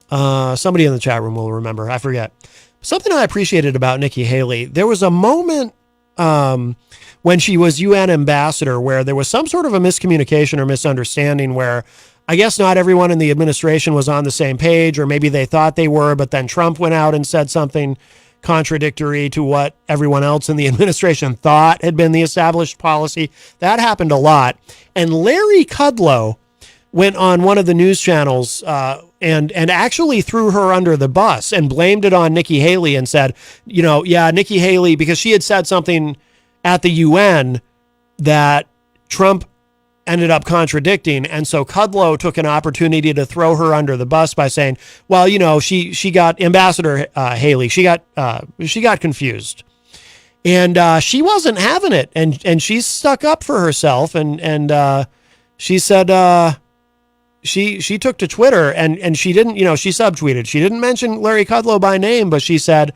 Speaker 8: Somebody in the chat room will remember. I forget. Something I appreciated about Nikki Haley. There was a moment when she was UN ambassador where there was some sort of a miscommunication or misunderstanding where I guess not everyone in the administration was on the same page, or maybe they thought they were, but then Trump went out and said something contradictory to what everyone else in the administration thought had been the established policy. That happened a lot. And Larry Kudlow went on one of the news channels and actually threw her under the bus and blamed it on Nikki Haley and said, Nikki Haley, because she had said something at the UN that Trump ended up contradicting. And so Kudlow took an opportunity to throw her under the bus by saying, well, she got Ambassador Haley, she got confused, and she wasn't having it. And she stuck up for herself. And she said, she took to Twitter and she didn't, she subtweeted. She didn't mention Larry Kudlow by name, but she said,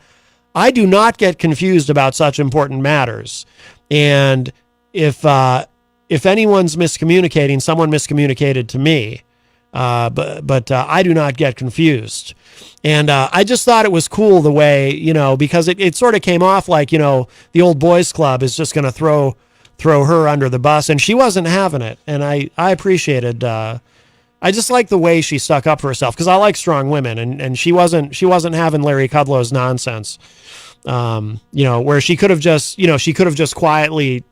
Speaker 8: I do not get confused about such important matters. And if anyone's miscommunicating, someone miscommunicated to me, but I do not get confused. And I just thought it was cool the way, because it sort of came off like, the old boys club is just going to throw her under the bus, and she wasn't having it. And I appreciated, I just like the way she stuck up for herself, because I like strong women, and she wasn't having Larry Kudlow's nonsense. Where she could have just quietly,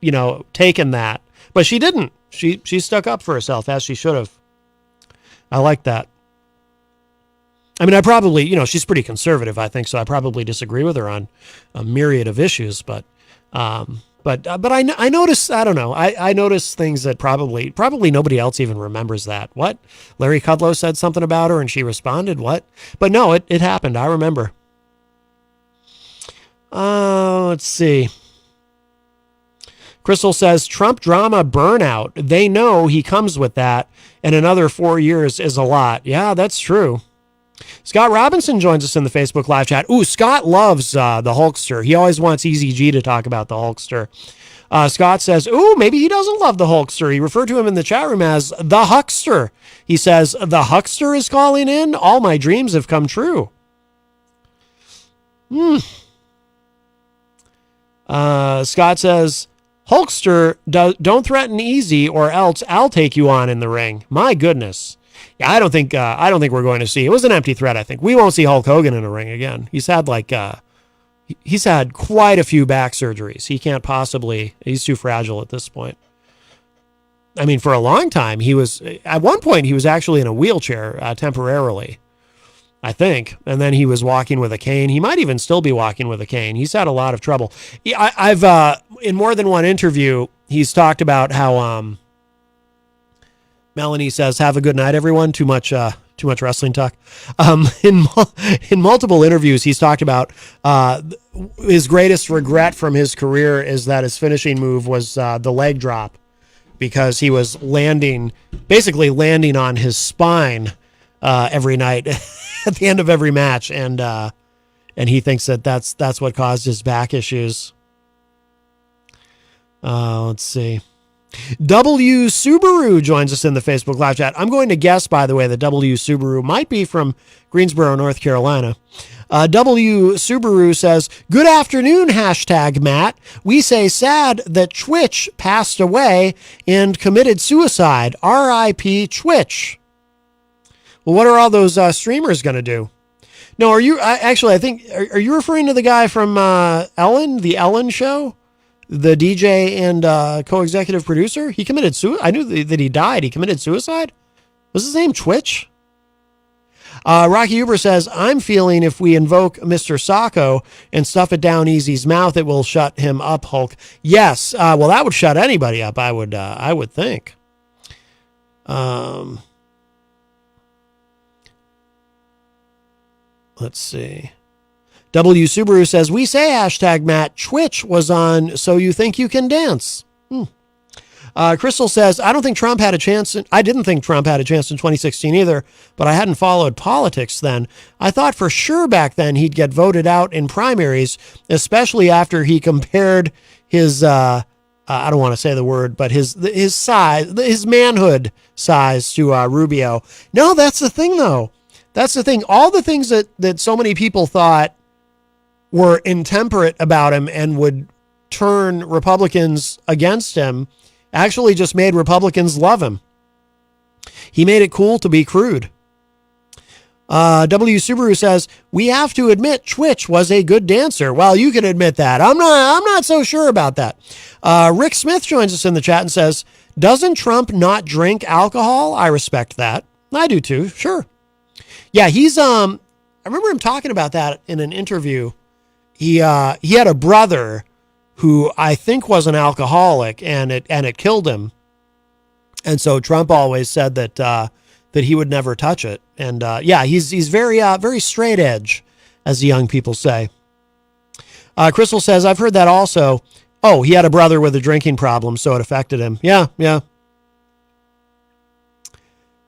Speaker 8: taken that. But she didn't. She stuck up for herself, as she should have. I like that. I mean, I probably, she's pretty conservative, I think, so I probably disagree with her on a myriad of issues. But I notice, I don't know, I notice things that probably nobody else even remembers that. What? Larry Kudlow said something about her and she responded, what? But no, it happened. I remember. Let's see. Crystal says, Trump drama burnout. They know he comes with that, and another 4 years is a lot. Yeah, that's true. Scott Robinson joins us in the Facebook live chat. Ooh, Scott loves the Hulkster. He always wants Easy G to talk about the Hulkster. Scott says, ooh, maybe he doesn't love the Hulkster. He referred to him in the chat room as the Huckster. He says, the Huckster is calling in. All my dreams have come true. Scott says, Hulkster, don't threaten Easy or else I'll take you on in the ring. My goodness. Yeah, I don't think we're going to see. It was an empty threat, I think. We won't see Hulk Hogan in a ring again. He's had quite a few back surgeries. He can't possibly, he's too fragile at this point. I mean, for a long time, at one point, he was actually in a wheelchair temporarily, I think. And then he was walking with a cane. He might even still be walking with a cane. He's had a lot of trouble. I've in more than one interview, he's talked about how, Melanie says, have a good night, everyone. Too much wrestling talk. In multiple interviews, he's talked about his greatest regret from his career is that his finishing move was the leg drop, because he was basically landing on his spine every night at the end of every match, and he thinks that's what caused his back issues. Let's see. W Subaru joins us in the Facebook live chat. I'm going to guess, by the way, that W Subaru might be from Greensboro, North Carolina. W Subaru says, good afternoon, Matt. We say sad that Twitch passed away and committed suicide. R.I.P. Twitch. Well, what are all those streamers going to do? No, are you, actually, I think, are you referring to the guy from Ellen, the Ellen show? The DJ and co-executive producer? He committed suicide. I knew that he died. He committed suicide? Was his name Twitch? Rocky Uber says, I'm feeling if we invoke Mr. Sacco and stuff it down Easy's mouth, it will shut him up, Hulk. Yes. Well, that would shut anybody up, I would think. Let's see. W Subaru says, we say Matt, Twitch was on So You Think You Can Dance. Crystal says, I didn't think Trump had a chance in 2016 either, but I hadn't followed politics then. I thought for sure back then he'd get voted out in primaries, especially after he compared his, I don't want to say the word, but his size, his manhood size to Rubio. No, that's the thing though. That's the thing. All the things that so many people thought were intemperate about him and would turn Republicans against him actually just made Republicans love him. He made it cool to be crude. W Subaru says, we have to admit Twitch was a good dancer. Well, you can admit that. I'm not so sure about that. Rick Smith joins us in the chat and says, doesn't Trump not drink alcohol? I respect that. I do too. Sure. Yeah, he's, I remember him talking about that in an interview. He had a brother who I think was an alcoholic, and it killed him. And so Trump always said that he would never touch it. And yeah, he's very straight edge, as the young people say. Crystal says, I've heard that also. Oh, he had a brother with a drinking problem, so it affected him. Yeah.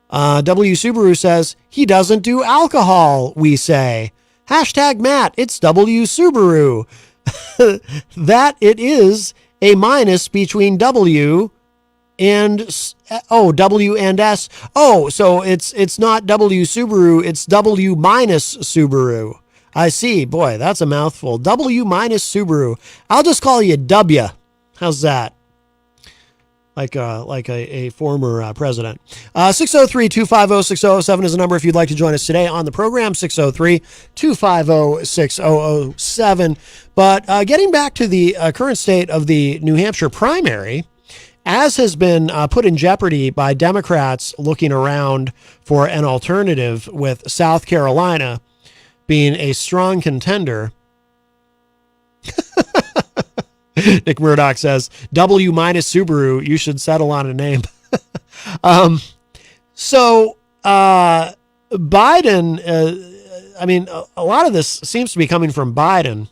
Speaker 8: W Subaru says, he doesn't do alcohol, we say. Matt, it's W Subaru. That it is a minus between W and W and S. Oh, so it's not W Subaru, it's W minus Subaru. I see. Boy, that's a mouthful. W minus Subaru. I'll just call you W. How's that? Like a former president. 603-250-6007 is the number if you'd like to join us today on the program, 603-250-6007. But getting back to the current state of the New Hampshire primary, as has been put in jeopardy by Democrats looking around for an alternative with South Carolina being a strong contender. Nick Murdoch says, W minus Subaru, you should settle on a name. So Biden, I mean, a lot of this seems to be coming from Biden,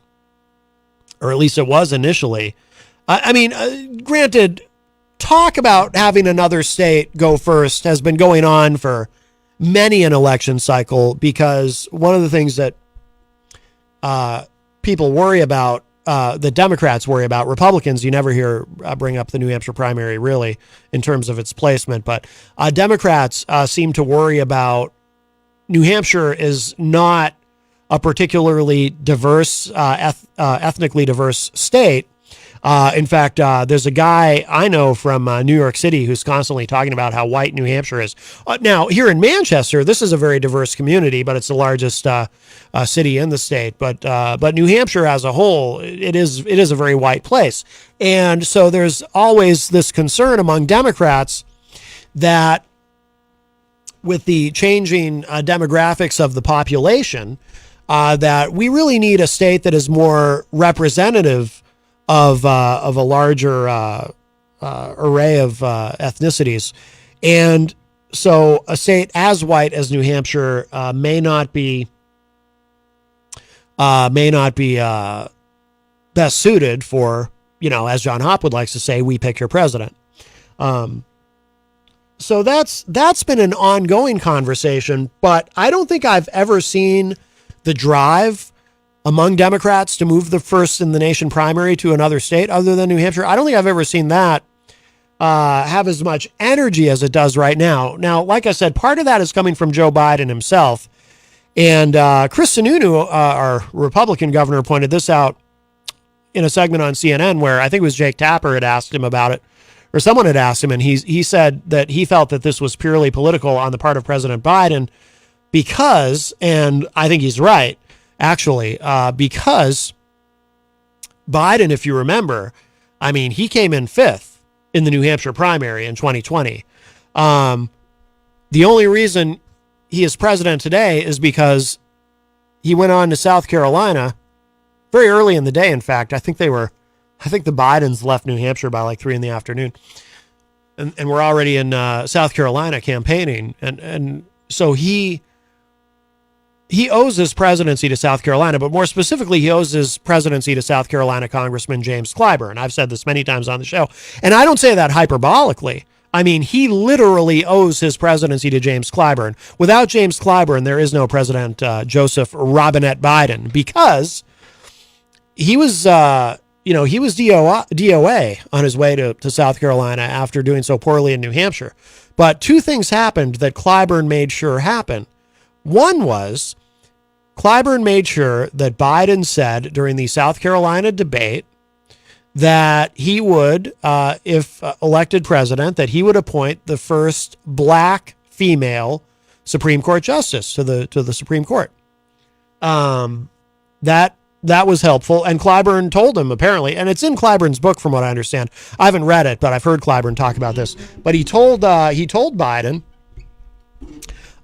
Speaker 8: or at least it was initially. I mean, granted, talk about having another state go first has been going on for many an election cycle, because one of the things that people worry about, the Democrats worry about, Republicans, you never hear bring up the New Hampshire primary really in terms of its placement, but Democrats seem to worry about New Hampshire is not a particularly diverse, ethnically diverse state. In fact, there's a guy I know from New York City who's constantly talking about how white New Hampshire is. Now, here in Manchester, this is a very diverse community, but it's the largest city in the state. But New Hampshire as a whole, it is a very white place. And so there's always this concern among Democrats that with the changing demographics of the population, that we really need a state that is more representative of a larger array of ethnicities. And so a state as white as New Hampshire may not be best suited for, as John Hopwood likes to say, we pick your president. So that's been an ongoing conversation, but I don't think I've ever seen the drive among Democrats to move the first in the nation primary to another state other than New Hampshire. I don't think I've ever seen that have as much energy as it does right now. Now, like I said, part of that is coming from Joe Biden himself. And Chris Sununu, our Republican governor, pointed this out in a segment on CNN where I think it was Jake Tapper had asked him about it, or someone had asked him, and he said that he felt that this was purely political on the part of President Biden because, and I think he's right, actually, because Biden, if you remember, I mean, he came in 5th in the New Hampshire primary in 2020. The only reason he is president today is because he went on to South Carolina very early in the day. In fact, I think the Bidens left New Hampshire by like 3 p.m. And we're already in South Carolina campaigning. And so he owes his presidency to South Carolina, but more specifically, he owes his presidency to South Carolina Congressman James Clyburn. I've said this many times on the show, and I don't say that hyperbolically. I mean, he literally owes his presidency to James Clyburn. Without James Clyburn, there is no President Joseph Robinette Biden, because he was, he was DOA on his way to South Carolina after doing so poorly in New Hampshire. But 2 things happened that Clyburn made sure happened. One was Clyburn made sure that Biden said during the South Carolina debate that he would, if elected president, that he would appoint the first black female Supreme Court justice to the Supreme Court. That was helpful, and Clyburn told him, apparently, and it's in Clyburn's book from what I understand. I haven't read it, but I've heard Clyburn talk about this. But he told Biden,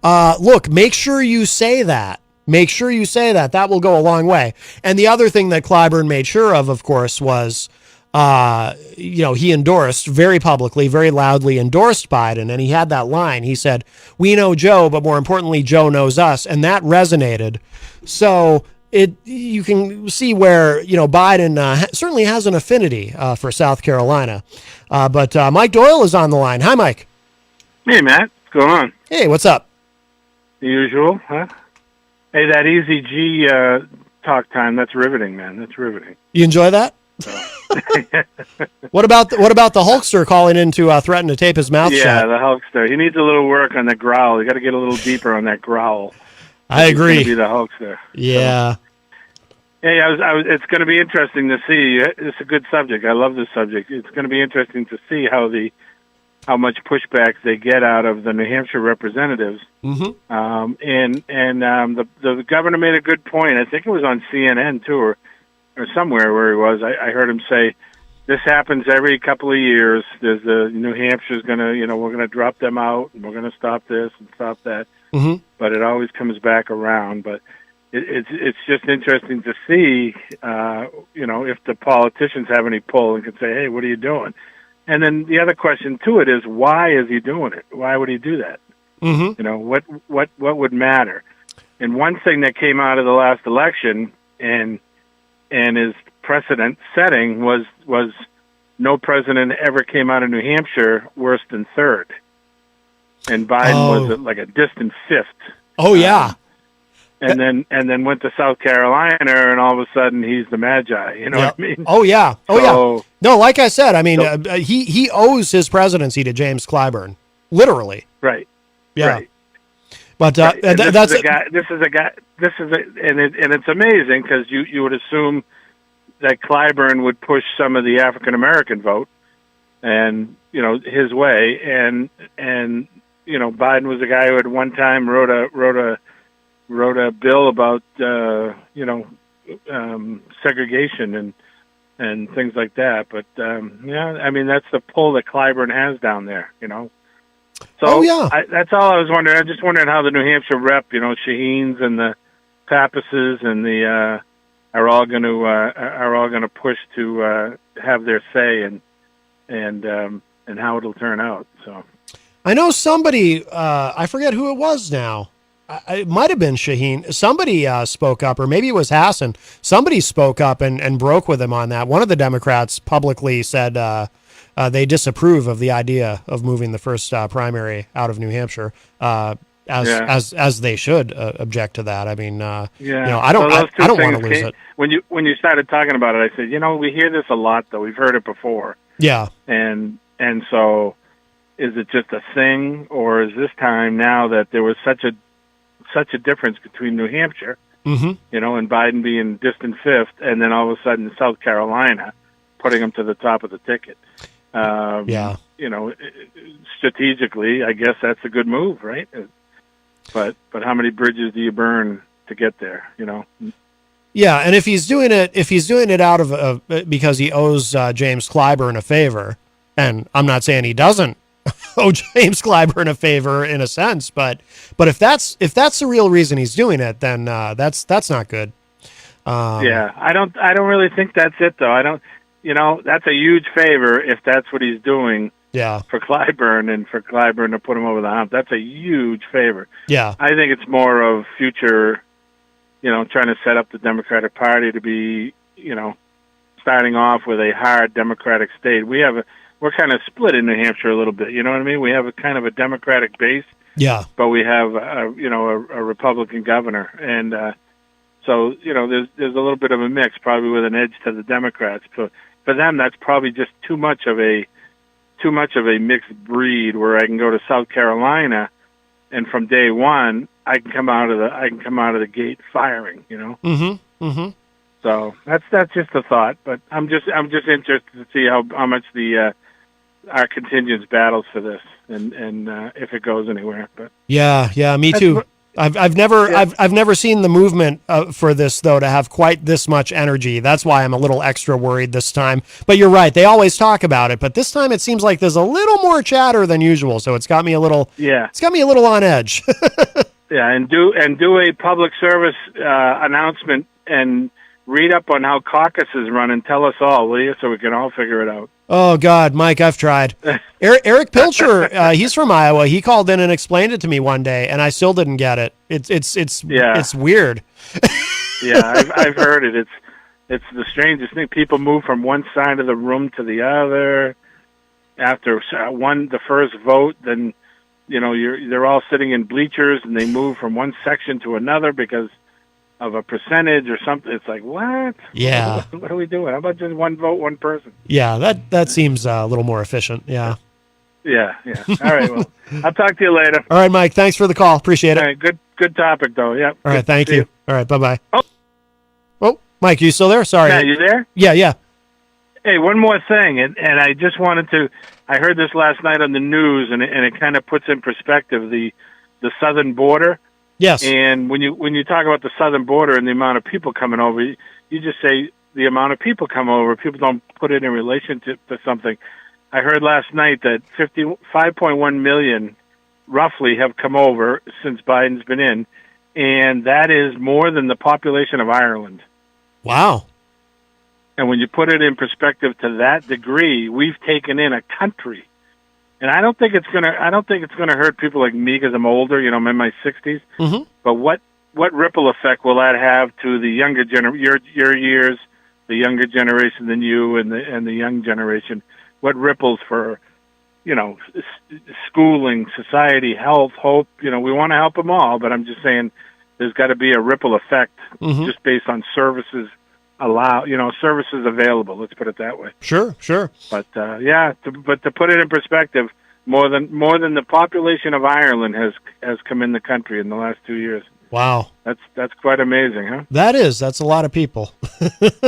Speaker 8: look, make sure you say that. Make sure you say that. That will go a long way. And the other thing that Clyburn made sure of course, was, he endorsed very publicly, very loudly endorsed Biden. And he had that line. He said, "We know Joe, but more importantly, Joe knows us." And that resonated. So you can see where, Biden certainly has an affinity for South Carolina. But Mike Doyle is on the line. Hi, Mike.
Speaker 15: Hey, Matt. What's going on?
Speaker 8: Hey, what's up?
Speaker 15: The usual, huh? Hey, that Easy G talk time, that's riveting, man. That's riveting.
Speaker 8: You enjoy that? What about the Hulkster calling in to threaten to tape his mouth shut?
Speaker 15: Yeah, the Hulkster. He needs a little work on the growl. You got to get a little deeper on that growl.
Speaker 8: I agree.
Speaker 15: He's gonna be the Hulkster.
Speaker 8: Yeah.
Speaker 15: So, hey, it's going to be interesting to see. It's a good subject. I love this subject. It's going to be interesting to see how much pushback they get out of the New Hampshire representatives.
Speaker 8: Mm-hmm.
Speaker 15: The governor made a good point. I think it was on CNN too, or somewhere where he was. I heard him say, "This happens every couple of years. There's New Hampshire's going to, we're going to drop them out, and we're going to stop this and stop that."
Speaker 8: Mm-hmm.
Speaker 15: But it always comes back around. But it's just interesting to see, if the politicians have any pull and can say, "Hey, what are you doing?" And then the other question to it is, why is he doing it? Why would he do that?
Speaker 8: Mm-hmm.
Speaker 15: What would matter? And one thing that came out of the last election and is precedent setting was no president ever came out of New Hampshire worse than third, and Biden was like a distant fifth.
Speaker 8: Oh yeah.
Speaker 15: And then went to South Carolina, and all of a sudden he's the Magi. You know what I mean?
Speaker 8: Oh yeah. Oh
Speaker 15: So-
Speaker 8: yeah. No, like I said, I mean, he owes his presidency to James Clyburn, literally.
Speaker 15: Right.
Speaker 8: Yeah.
Speaker 15: Right.
Speaker 8: But
Speaker 15: Right. And
Speaker 8: that's
Speaker 15: this is a guy. And it's amazing because you would assume that Clyburn would push some of the African American vote, and his way, and Biden was a guy who at one time wrote a bill about segregation and things like that. But I mean that's the pull that Clyburn has down there. So that's all I was wondering. I just wondered how the New Hampshire rep, Shaheens and the Pappases and the are all going to push to have their say and how it'll turn out. So
Speaker 8: I know somebody, I forget who it was now. It might have been Shaheen. Somebody spoke up, or maybe it was Hassan. Somebody spoke up and broke with him on that. One of the Democrats publicly said they disapprove of the idea of moving the first primary out of New Hampshire, as they should object to that. I mean, I don't want to lose it.
Speaker 15: When you started talking about it, I said, we hear this a lot, though. We've heard it before.
Speaker 8: Yeah.
Speaker 15: And so, is it just a thing, or is this time now that there was such a difference between New Hampshire, and Biden being distant fifth, and then all of a sudden South Carolina putting him to the top of the ticket? Strategically, I guess that's a good move, right? But how many bridges do you burn to get there?
Speaker 8: Yeah, and if he's doing it out of because he owes James Clyburn a favor, and I'm not saying he doesn't owe James Clyburn a favor in a sense, but if that's the real reason he's doing it, then that's not good.
Speaker 15: I don't really think that's it, though. I don't. That's a huge favor if that's what he's doing.
Speaker 8: Yeah.
Speaker 15: For Clyburn and for Clyburn to put him over the hump, that's a huge favor.
Speaker 8: Yeah.
Speaker 15: I think it's more of future, trying to set up the Democratic Party to be, starting off with a hard Democratic state. We're kind of split in New Hampshire a little bit. You know what I mean? We have a kind of a Democratic base.
Speaker 8: Yeah.
Speaker 15: But we have, a Republican governor, and so there's a little bit of a mix, probably with an edge to the Democrats. So for them, that's probably just too much of a mixed breed. Where I can go to South Carolina, and from day one, I can come out of the gate firing.
Speaker 8: Mm-hmm. Mm-hmm.
Speaker 15: So that's just a thought, but I'm just interested to see how much our contingent battles for this, and if it goes anywhere. But
Speaker 8: yeah, me too. I've never seen the movement for this, though, to have quite this much energy. That's why I'm a little extra worried this time. But you're right; they always talk about it, but this time it seems like there's a little more chatter than usual. So it's got me a little. Yeah. It's got me a little on edge.
Speaker 15: Yeah, and do a public service announcement and read up on how caucuses run and tell us all, will you, so we can all figure it out.
Speaker 8: Oh, God, Mike, I've tried. Eric Pilcher, he's from Iowa. He called in and explained it to me one day, and I still didn't get it. It's weird.
Speaker 15: Yeah, I've heard it. It's the strangest thing. People move from one side of the room to the other after the first vote. Then they're all sitting in bleachers, and they move from one section to another because of a percentage or something. It's like, what?
Speaker 8: Yeah.
Speaker 15: What are we doing? How about just one vote, one person?
Speaker 8: Yeah, that seems a little more efficient. Yeah.
Speaker 15: Yeah. All right, well, I'll talk to you later.
Speaker 8: All right, Mike, thanks for the call. Appreciate it.
Speaker 15: All right, good topic, though. Yep.
Speaker 8: All right, thank you. All right, bye-bye. Oh, Mike, you still there? Sorry.
Speaker 15: Yeah, you there?
Speaker 8: Yeah.
Speaker 15: Hey, one more thing, and I just wanted to, I heard this last night on the news, and it kind of puts in perspective the southern border.
Speaker 8: Yes.
Speaker 15: And when you talk about the southern border and the amount of people coming over, you just say the amount of people come over. People don't put it in relation to something. I heard last night that 5.1 million roughly have come over since Biden's been in, and that is more than the population of Ireland.
Speaker 8: Wow.
Speaker 15: And when you put it in perspective to that degree, we've taken in a country. And I don't think it's gonna hurt people like me because I'm older. I'm in my 60s.
Speaker 8: Mm-hmm.
Speaker 15: But what ripple effect will that have to the younger your years, the younger generation than you and the young generation, what ripples for, schooling, society, health, hope. We want to help them all, but I'm just saying there's got to be a ripple effect just based on services services available. Let's put it that way.
Speaker 8: Sure.
Speaker 15: But to put it in perspective, more than the population of Ireland has come in the country in the last 2 years.
Speaker 8: Wow.
Speaker 15: That's quite amazing, huh?
Speaker 8: That's a lot of people.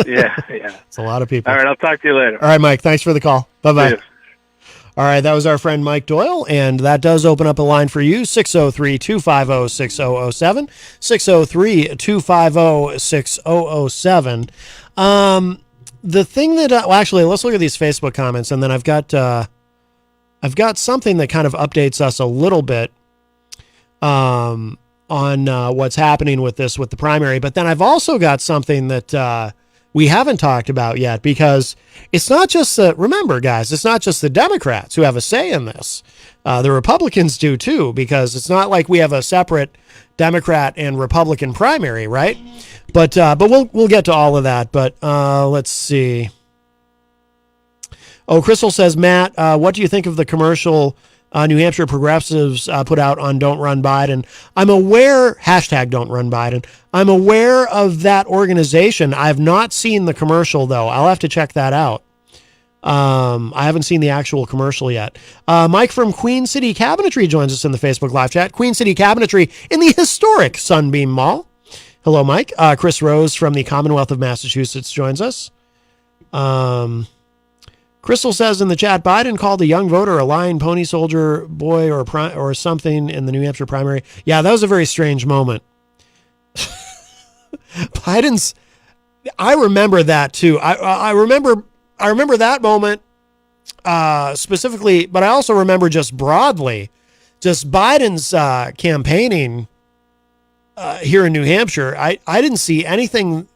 Speaker 15: Yeah.
Speaker 8: It's a lot of people.
Speaker 15: All right, I'll talk to you later.
Speaker 8: All right, Mike, thanks for the call. Bye-bye.
Speaker 15: See ya.
Speaker 8: All right, that was our friend Mike Doyle, and that does open up a line for you, 603-250-6007, 603-250-6007. The thing that, actually, let's look at these Facebook comments, and then I've got something that kind of updates us a little bit on what's happening with the primary, but then I've also got something that we haven't talked about yet, because it's not just remember, guys, it's not just the Democrats who have a say in this. The Republicans do too, because it's not like we have a separate Democrat and Republican primary, right? But we'll get to all of that. But let's see. Oh, Crystal says, Matt, what do you think of the commercial New Hampshire progressives put out on Don't Run Biden? I'm aware, hashtag Don't Run Biden. I'm aware of that organization. I've not seen the commercial, though. I'll have to check that out. I haven't seen the actual commercial yet. Mike from Queen City Cabinetry joins us in the Facebook live chat. Queen City Cabinetry in the historic Sunbeam Mall. Hello, Mike. Chris Rose from the Commonwealth of Massachusetts joins us. Crystal says in the chat, Biden called a young voter a lying pony soldier boy or something in the New Hampshire primary. Yeah, that was a very strange moment. I remember that too. I remember that moment specifically, but I also remember just broadly, just Biden's campaigning here in New Hampshire. I didn't see anything.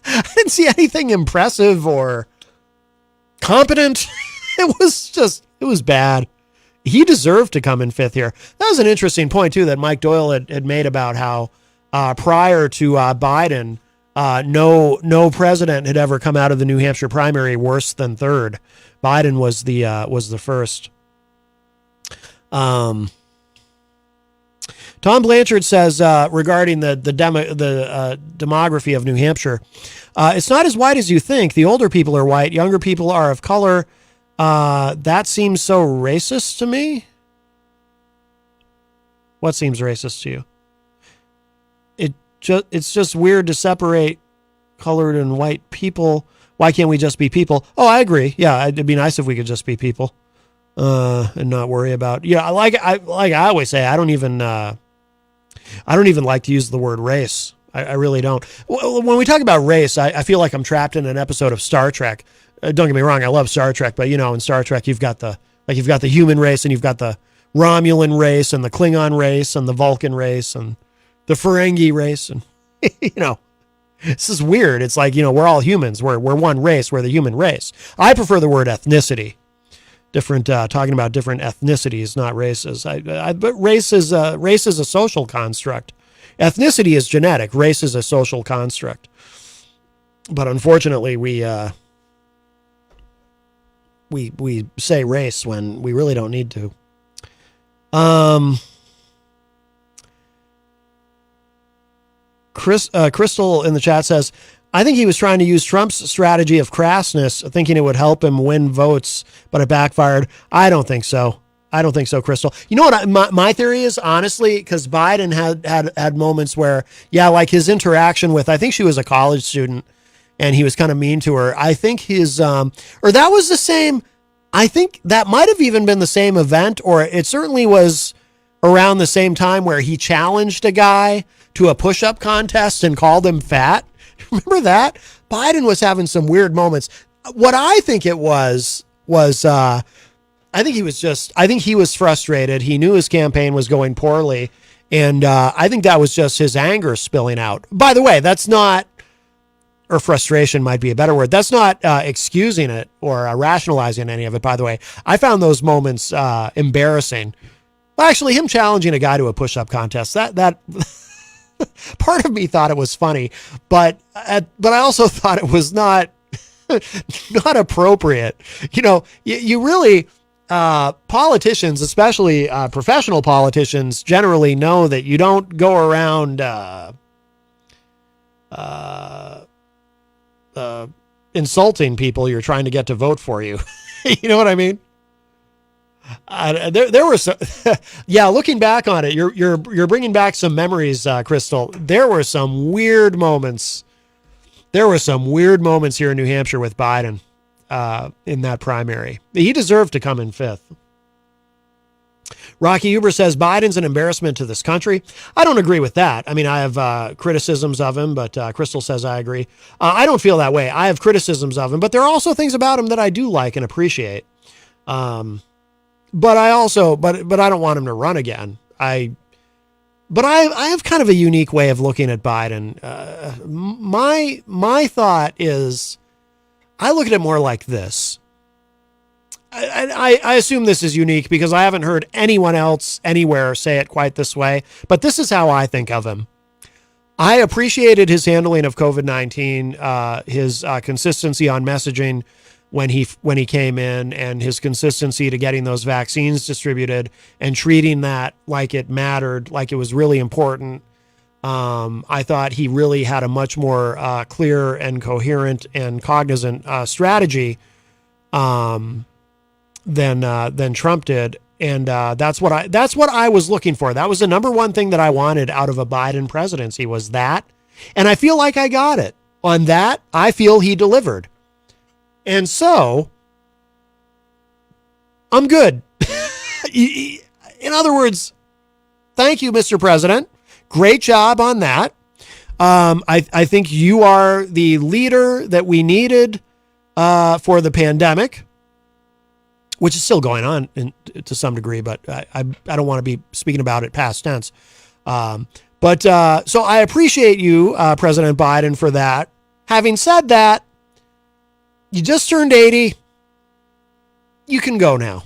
Speaker 8: I didn't see anything impressive or competent. It was bad. He deserved to come in fifth here. That was an interesting point too that Mike Doyle had made about how prior to Biden, no president had ever come out of the New Hampshire primary worse than third. Biden was the first. Tom Blanchard says regarding the demography of New Hampshire, it's not as white as you think. The older people are white, younger people are of color. That seems so racist to me. What seems racist to you? It's just weird to separate colored and white people. Why can't we just be people? Oh, I agree. Yeah, it'd be nice if we could just be people and not worry about. Yeah, like I always say, I don't even like to use the word race. I really don't. When we talk about race, I feel like I'm trapped in an episode of Star Trek. Don't get me wrong, I love Star Trek, but in Star Trek you've got the human race, and you've got the Romulan race, and the Klingon race, and the Vulcan race, and the Ferengi race, and this is weird. It's like we're all humans. We're one race. We're the human race. I prefer the word ethnicity. Different talking about different ethnicities, not races. But race is a social construct. Ethnicity is genetic. Race is a social construct. But unfortunately, we say race when we really don't need to. Crystal in the chat says, I think he was trying to use Trump's strategy of crassness, thinking it would help him win votes, but it backfired. I don't think so. Crystal. You know what my theory is, honestly, because Biden had moments where, like his interaction with, I think she was a college student, and he was kind of mean to her. I think that was the same. I think that might have even been the same event, or it certainly was around the same time where he challenged a guy to a push-up contest and called him fat. Remember that? Biden was having some weird moments. What I think it was I think he was frustrated. He knew his campaign was going poorly. And I think that was just his anger spilling out. By the way, that's not, or frustration might be a better word. That's not excusing it or rationalizing any of it, by the way. I found those moments embarrassing. Well, actually, him challenging a guy to a push-up contest, that Part of me thought it was funny, but I also thought it was not appropriate. You really, politicians, especially professional politicians, generally know that you don't go around insulting people you're trying to get to vote for you. You know what I mean? There were some, yeah. Looking back on it, you're bringing back some memories, Crystal. There were some weird moments. There were some weird moments here in New Hampshire with Biden in that primary. He deserved to come in fifth. Rocky Huber says Biden's an embarrassment to this country. I don't agree with that. I mean, I have criticisms of him, but Crystal says I agree. I don't feel that way. I have criticisms of him, but there are also things about him that I do like and appreciate. But I don't want him to run again. I have kind of a unique way of looking at Biden. My thought is, I look at it more like this. I assume this is unique because I haven't heard anyone else anywhere say it quite this way, but this is how I think of him. I appreciated his handling of COVID-19, his consistency on messaging when he came in, and his consistency to getting those vaccines distributed and treating that like it mattered, like it was really important. I thought he really had a much more clear and coherent and cognizant strategy than Trump did, and that's what I was looking for. That was the number one thing that I wanted out of a Biden presidency, was that, and I feel like I got it. On that, I feel he delivered. And so, I'm good. In other words, thank you, Mr. President. Great job on that. I think you are the leader that we needed for the pandemic, which is still going on to some degree, but I don't want to be speaking about it past tense. So I appreciate you, President Biden, for that. Having said that, you just turned 80. You can go now.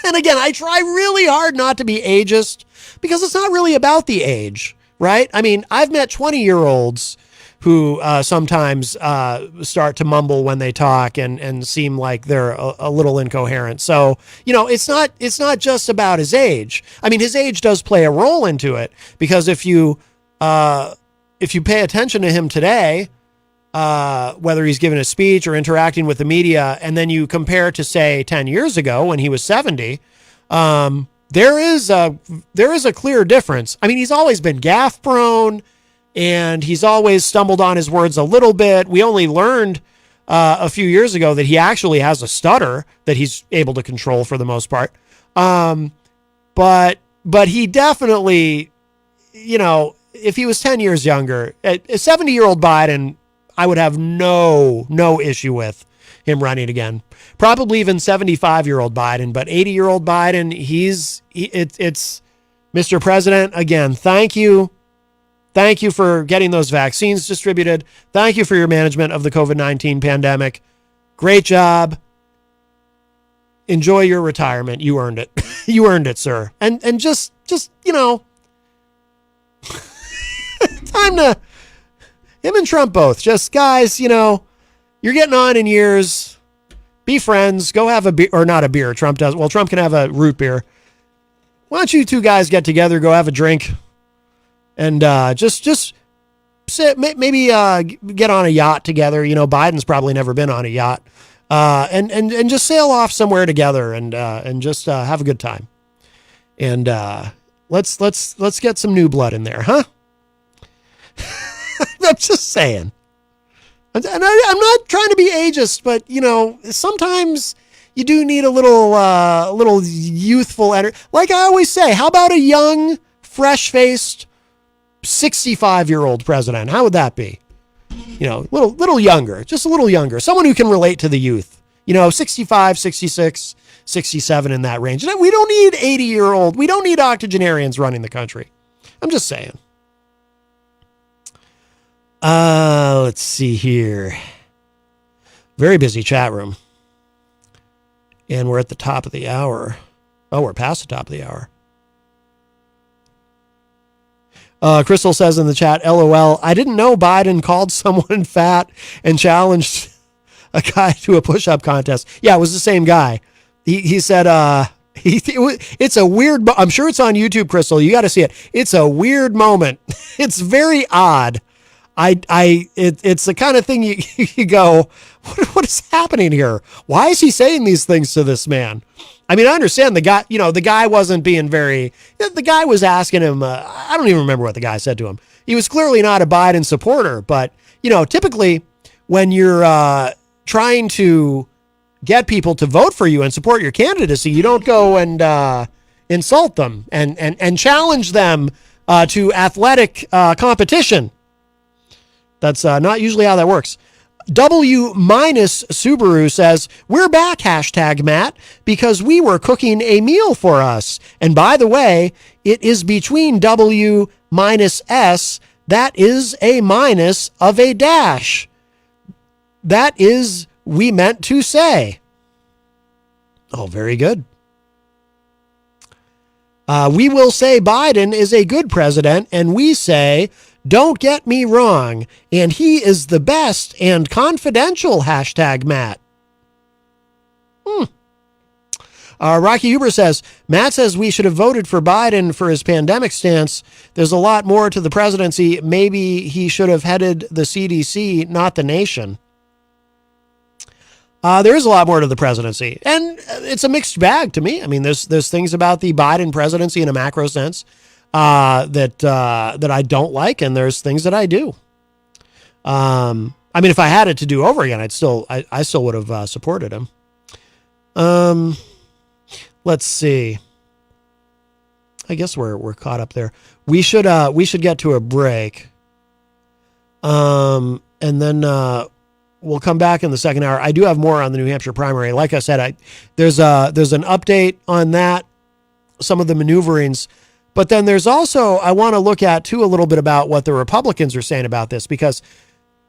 Speaker 8: And again, I try really hard not to be ageist because it's not really about the age, right? I mean, I've met 20-year-olds who sometimes start to mumble when they talk and seem like they're a little incoherent. So, it's not just about his age. I mean, his age does play a role into it, because if you pay attention to him today, whether he's giving a speech or interacting with the media, and then you compare to, say, 10 years ago when he was 70, there is a clear difference. I mean, he's always been gaffe prone, and he's always stumbled on his words a little bit. We only learned a few years ago that he actually has a stutter that he's able to control for the most part. But he definitely, if he was 10 years younger, a 70-year-old Biden, I would have no issue with him running again. Probably even 75-year-old Biden, but 80-year-old Biden, it's Mr. President, again, thank you. Thank you for getting those vaccines distributed. Thank you for your management of the COVID-19 pandemic. Great job. Enjoy your retirement. You earned it. You earned it, sir. And just time to, him and Trump both, just guys, you're getting on in years. Be friends. Go have a beer, or not a beer. Trump does. Well, Trump can have a root beer. Why don't you two guys get together, go have a drink, and just sit, maybe get on a yacht together. Biden's probably never been on a yacht, and just sail off somewhere together and just have a good time. And let's get some new blood in there, huh? I'm just saying. And I'm not trying to be ageist, but sometimes you do need a little youthful energy. Like I always say, how about a young, fresh-faced 65-year-old president? How would that be? Little younger, just a little younger. Someone who can relate to the youth. 65, 66, 67, in that range. We don't need 80-year-old. We don't need octogenarians running the country. I'm just saying. Let's see here. Very busy chat room. And we're at the top of the hour. Oh, we're past the top of the hour. Crystal says in the chat, LOL, I didn't know Biden called someone fat and challenged a guy to a push-up contest. Yeah, it was the same guy. He said, it's a weird, I'm sure it's on YouTube, Crystal. You got to see it. It's a weird moment. It's very odd. It's the kind of thing you go, what is happening here? Why is he saying these things to this man? I mean, I understand the guy wasn't being the guy was asking him, I don't even remember what the guy said to him. He was clearly not a Biden supporter, but, typically when you're trying to get people to vote for you and support your candidacy, you don't go and insult them and challenge them to athletic competition. That's not usually how that works. W- Subaru says, we're back, #Matt, because we were cooking a meal for us. And by the way, it is between W minus S. That is a minus of a dash. That is, we meant to say. Oh, very good. We will say Biden is a good president, and we say, don't get me wrong, and he is the best and confidential, #Matt. Rocky Huber says, Matt says we should have voted for Biden for his pandemic stance. There's a lot more to the presidency. Maybe he should have headed the CDC, not the nation. There is a lot more to the presidency, and it's a mixed bag to me. I mean, there's things about the Biden presidency in a macro sense that I don't like, and there's things that I do. I mean, if I had it to do over again, I still would have supported him. Let's see. I guess we're caught up there. We should get to a break. And then we'll come back in the second hour. I do have more on the New Hampshire primary. Like I said, there's an update on that, some of the maneuverings. But then there's also, I want to look at too a little bit about what the Republicans are saying about this, because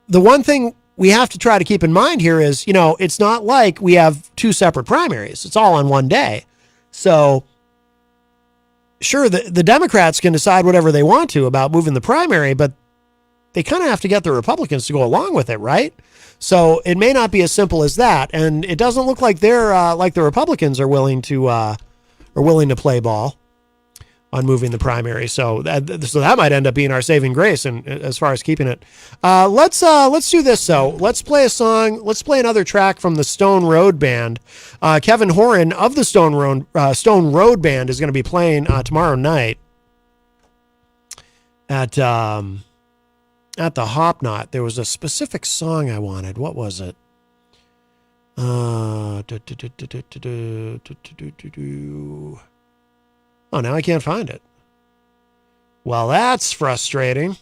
Speaker 8: the one thing we have to try to keep in mind here is, it's not like we have two separate primaries. It's all on one day. So sure, the Democrats can decide whatever they want to about moving the primary, but they kind of have to get the Republicans to go along with it, right? So it may not be as simple as that. And it doesn't look like they're like the Republicans are willing to play ball on moving the primary. So that might end up being our saving grace, and as far as keeping it. Let's do this. So let's play a song. Let's play another track from the Stone Road Band. Kevin Horan of the Stone Road Band is going to be playing tomorrow night at the Hop Knot. There was a specific song I wanted. What was it? Oh, now I can't find it. Well, that's frustrating.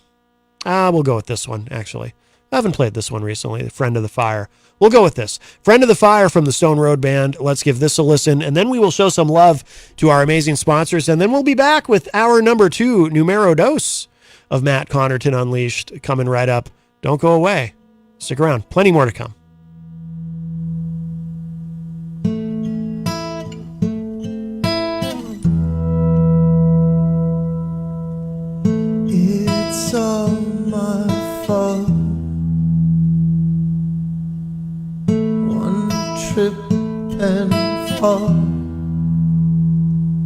Speaker 8: We'll go with this one, actually. I haven't played this one recently, Friend of the Fire. We'll go with this. Friend of the Fire from the Stone Road Band. Let's give this a listen, and then we will show some love to our amazing sponsors, and then we'll be back with hour number 2, Numero Dos, of Matt Connerton Unleashed, coming right up. Don't go away. Stick around. Plenty more to come.
Speaker 16: It's all my fault. One trip and fall.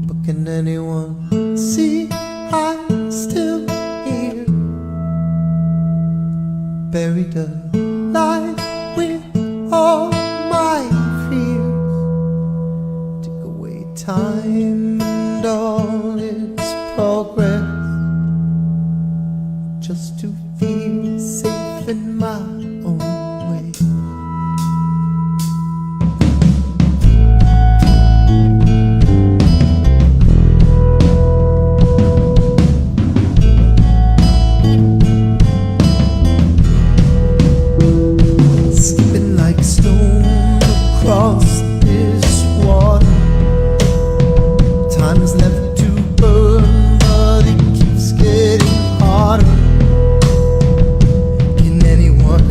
Speaker 16: But can anyone see I'm still here? Buried alive with all my fears. Take away time and all its progress, just to feel safe in my own way. Skipping like a stone across this water. Time is left to burn, but it keeps getting harder. Can anyone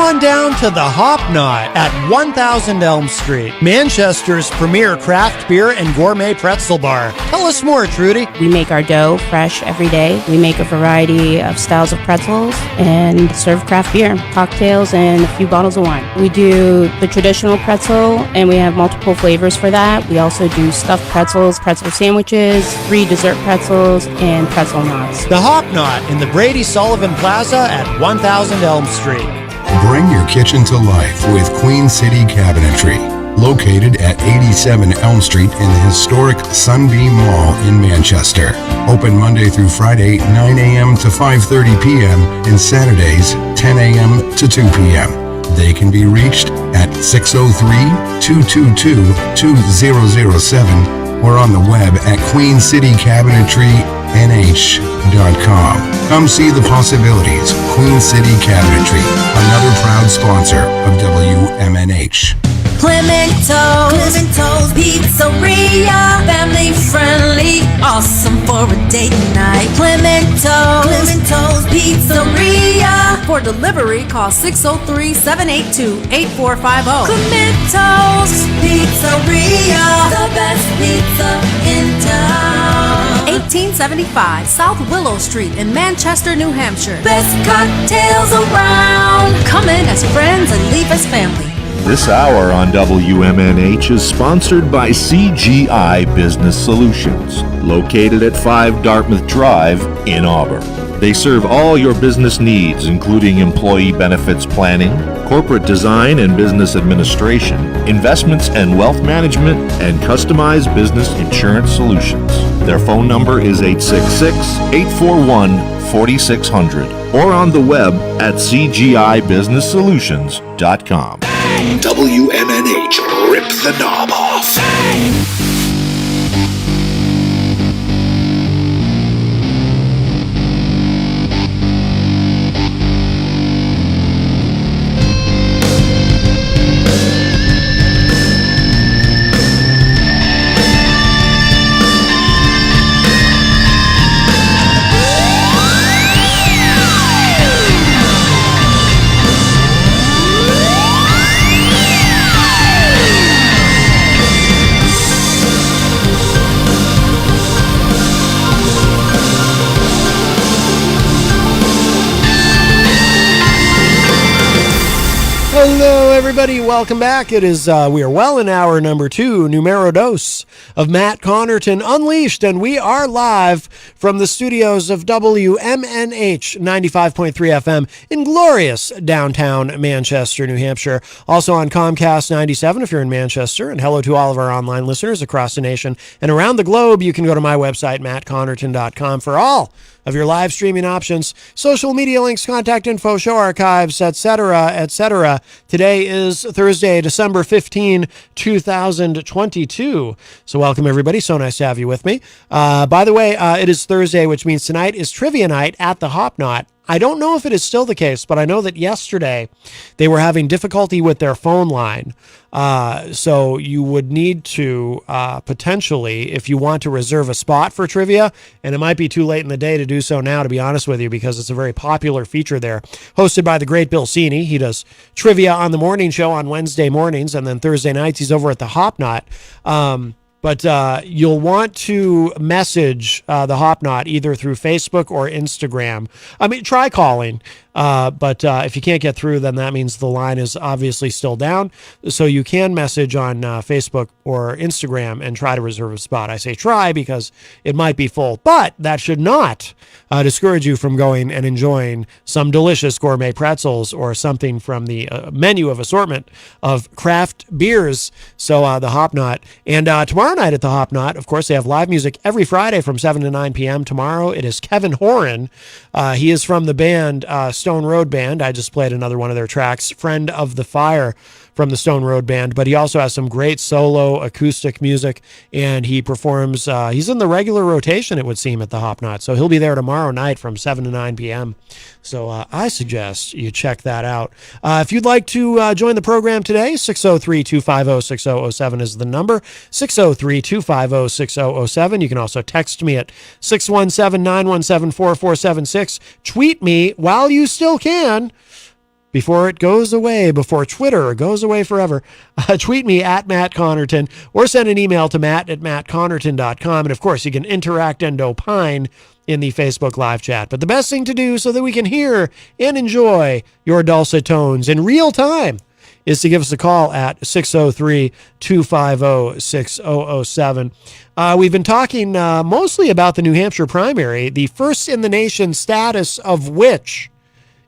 Speaker 8: on down to the Hop Knot at 1000 Elm Street, Manchester's premier craft beer and gourmet pretzel bar. Tell us more, Trudy.
Speaker 9: We make our dough fresh every day. We make a variety of styles of pretzels and serve craft beer, cocktails, and a few bottles of wine. We do the traditional pretzel, and we have multiple flavors for that. We also do stuffed pretzels, pretzel sandwiches, free dessert pretzels, and pretzel knots.
Speaker 8: The Hop Knot in the Brady Sullivan Plaza at 1000 Elm Street.
Speaker 7: Bring your kitchen to life with Queen City Cabinetry, located at 87 Elm Street in the historic Sunbeam Mall in Manchester. Open Monday through Friday, 9 a.m. to 5:30 p.m. and Saturdays, 10 a.m. to 2 p.m. They can be reached at 603-222-2007 or on the web at queencitycabinetrynh.com. Come see the possibilities. Queen City Cabinetry, another proud sponsor of WMNH.
Speaker 10: Clemento's Pizzeria, family friendly, awesome for a date night. Clemento's Pizzeria. For delivery, call 603-782-8450. Clemento's Pizzeria, the best pizza in town. 1875 South Willow Street in Manchester, New Hampshire. Best cocktails around. Come in as friends and leave as family.
Speaker 6: This hour on WMNH is sponsored by CGI Business Solutions, located at 5 Dartmouth Drive in Auburn. They serve all your business needs, including employee benefits planning, corporate design and business administration, investments and wealth management, and customized business insurance solutions. Their phone number is 866-841-4600 or on the web at cgibusinesssolutions.com.
Speaker 11: WMNH, rip the knob off.
Speaker 8: Hello, everybody. Welcome back. It is, we are well in hour number 2, numero dos, of Matt Connerton Unleashed, and we are live from the studios of WMNH 95.3 FM in glorious downtown Manchester, New Hampshire. Also on Comcast 97 if you're in Manchester, and hello to all of our online listeners across the nation and around the globe. You can go to my website, mattconnerton.com, for all of your live streaming options, social media links, contact info, show archives, etc., etc. Today is Thursday, December 15, 2022. So welcome, everybody. So nice to have you with me. By the way, it is Thursday, which means tonight is trivia night at the Hop Knot. I don't know if it is still the case, but I know that yesterday they were having difficulty with their phone line. So you would need to potentially, if you want to reserve a spot for trivia, and it might be too late in the day to do so now, to be honest with you, because it's a very popular feature there, hosted by the great Bill Cini. He does trivia on the morning show on Wednesday mornings, and then Thursday nights he's over at the Hop Knot. But you'll want to message the Hop Knot either through Facebook or Instagram. I mean, try calling. But if you can't get through, then that means the line is obviously still down. So you can message on Facebook or Instagram and try to reserve a spot. I say try because it might be full, but that should not discourage you from going and enjoying some delicious gourmet pretzels or something from the menu of assortment of craft beers. So the Hop Knot. And tomorrow night at the Hop Knot, of course, they have live music every Friday from 7 to 9 p.m. Tomorrow it is Kevin Horan. He is from the band Stone Road Band. I just played another one of their tracks, Friend of the Fire, from the Stone Road Band, but he also has some great solo acoustic music, and he performs, he's in the regular rotation, it would seem, at the Hop Knot, so he'll be there tomorrow night from 7 to 9 p.m., so I suggest you check that out. If you'd like to join the program today, 603-250-6007 is the number, 603-250-6007. You can also text me at 617-917-4476. Tweet me while you still can before it goes away, before Twitter goes away forever, tweet me at Matt Connerton or send an email to matt@mattconnerton.com. And of course, you can interact and opine in the Facebook live chat. But the best thing to do so that we can hear and enjoy your dulcet tones in real time is to give us a call at 603-250-6007. We've been talking mostly about the New Hampshire primary, the first in the nation status of which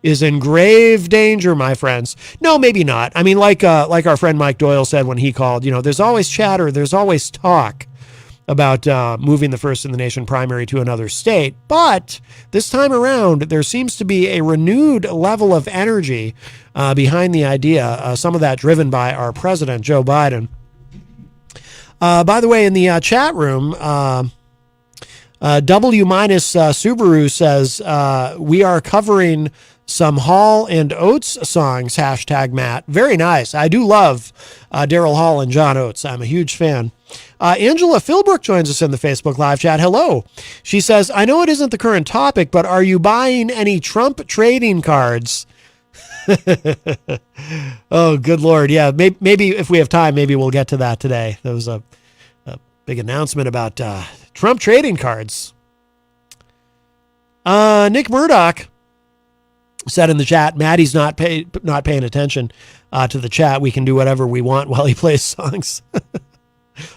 Speaker 8: is in grave danger, my friends. No, maybe not. I mean, like our friend Mike Doyle said when he called, there's always chatter, there's always talk about moving the first in the nation primary to another state. But this time around, there seems to be a renewed level of energy behind the idea, some of that driven by our president, Joe Biden. By the way, in the chat room, W-Subaru says, we are covering some Hall and Oates songs, #Matt. Very nice. I do love Daryl Hall and John Oates. I'm a huge fan. Angela Philbrook joins us in the Facebook live chat. Hello. She says, I know it isn't the current topic, but are you buying any Trump trading cards? Oh, good Lord. Yeah, maybe if we have time, maybe we'll get to that today. There was a big announcement about Trump trading cards. Nick Murdoch said in the chat, Maddie's not paying attention to the chat. We can do whatever we want while he plays songs.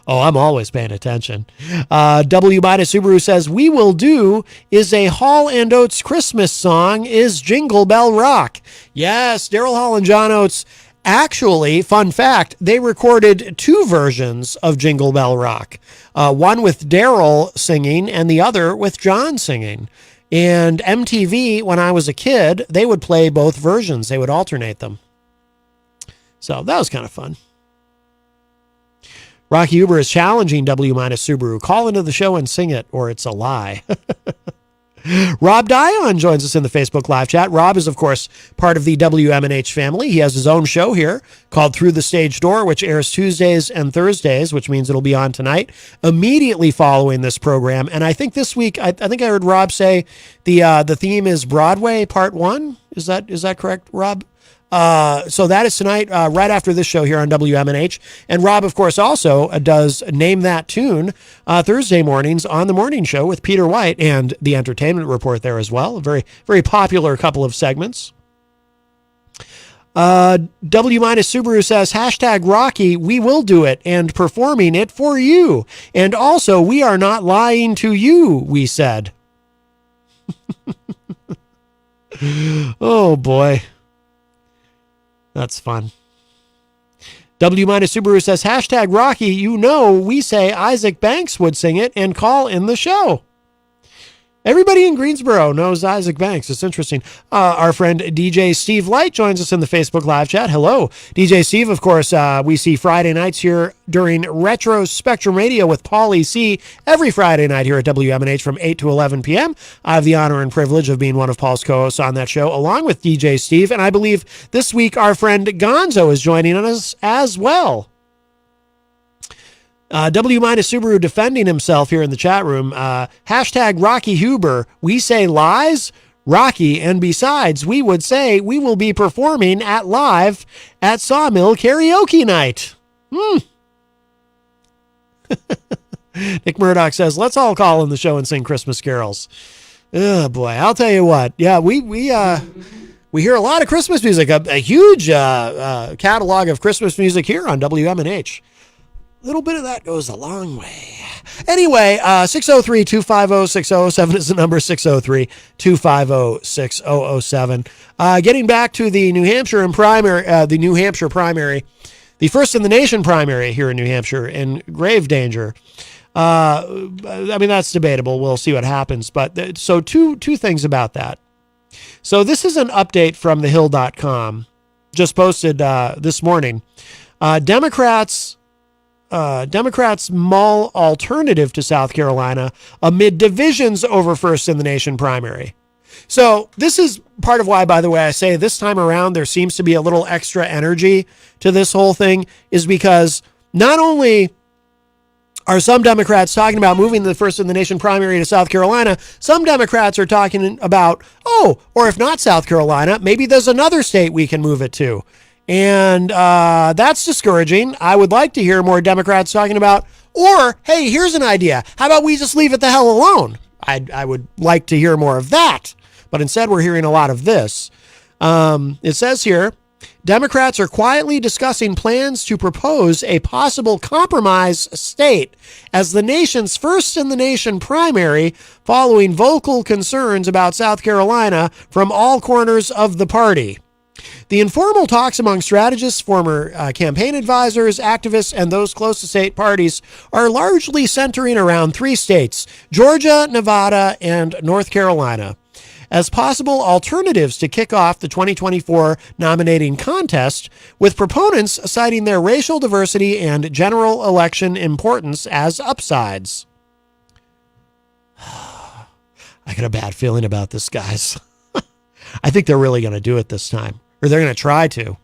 Speaker 8: Oh, I'm always paying attention. W-Subaru says, We Will Do is a Hall and Oates Christmas song is Jingle Bell Rock. Yes, Daryl Hall and John Oates. Actually, fun fact, they recorded two versions of Jingle Bell Rock. One with Daryl singing and the other with John singing. And MTV, when I was a kid, they would play both versions. They would alternate them. So that was kind of fun. Rocky Huber is challenging W-Subaru. Call into the show and sing it, or it's a lie. Rob Dion joins us in the Facebook live chat. Rob is, of course, part of the WMNH family. He has his own show here called Through the Stage Door, which airs Tuesdays and Thursdays, which means it'll be on tonight, immediately following this program. And I think this week, I think I heard Rob say the theme is Broadway Part 1. Is that correct, Rob? So that is tonight, right after this show here on WMNH. And Rob, of course, also does Name That Tune Thursday mornings on the morning show with Peter White and the Entertainment Report there as well. A very, very popular couple of segments. W-Subaru says, #Rocky, we will do it and performing it for you. And also, we are not lying to you, we said. Oh, boy. That's fun. W-Subaru says, #Rocky, we say Isaac Banks would sing it and call in the show. Everybody in Greensboro knows Isaac Banks. It's interesting. Our friend DJ Steve Light joins us in the Facebook live chat. Hello. DJ Steve, of course, we see Friday nights here during Retro Spectrum Radio with Paulie C. every Friday night here at WMNH from 8 to 11 p.m. I have the honor and privilege of being one of Paul's co-hosts on that show, along with DJ Steve. And I believe this week our friend Gonzo is joining us as well. W-Subaru defending himself here in the chat room. #Rocky Huber. We say lies, Rocky, and besides, we would say we will be performing live at Sawmill Karaoke Night. Nick Murdoch says, let's all call in the show and sing Christmas carols. Oh, boy. I'll tell you what. Yeah, we hear a lot of Christmas music, a huge catalog of Christmas music here on WMNH. A little bit of that goes a long way. Anyway, 603-250-6007 is the number, 603-250-6007. Getting back to the New Hampshire primary, the first in the nation primary here in New Hampshire, in grave danger. I mean, that's debatable. We'll see what happens. But so two things about that. So this is an update from thehill.com, just posted this morning. Democrats mull alternative to South Carolina amid divisions over first in the nation primary. So this is part of why, by the way, I say this time around there seems to be a little extra energy to this whole thing, is because not only are some Democrats talking about moving the first in the nation primary to South Carolina. Some Democrats are talking about, or if not South Carolina, maybe there's another state we can move it to. And that's discouraging. I would like to hear more Democrats talking about, or, hey, here's an idea. How about we just leave it the hell alone? I would like to hear more of that. But instead, we're hearing a lot of this. It says here, Democrats are quietly discussing plans to propose a possible compromise state as the nation's first in the nation primary, following vocal concerns about South Carolina from all corners of the party. The informal talks among strategists, former campaign advisors, activists, and those close to state parties are largely centering around 3 states, Georgia, Nevada, and North Carolina, as possible alternatives to kick off the 2024 nominating contest, with proponents citing their racial diversity and general election importance as upsides. I got a bad feeling about this, guys. I think they're really going to do it this time, or they're going to try to.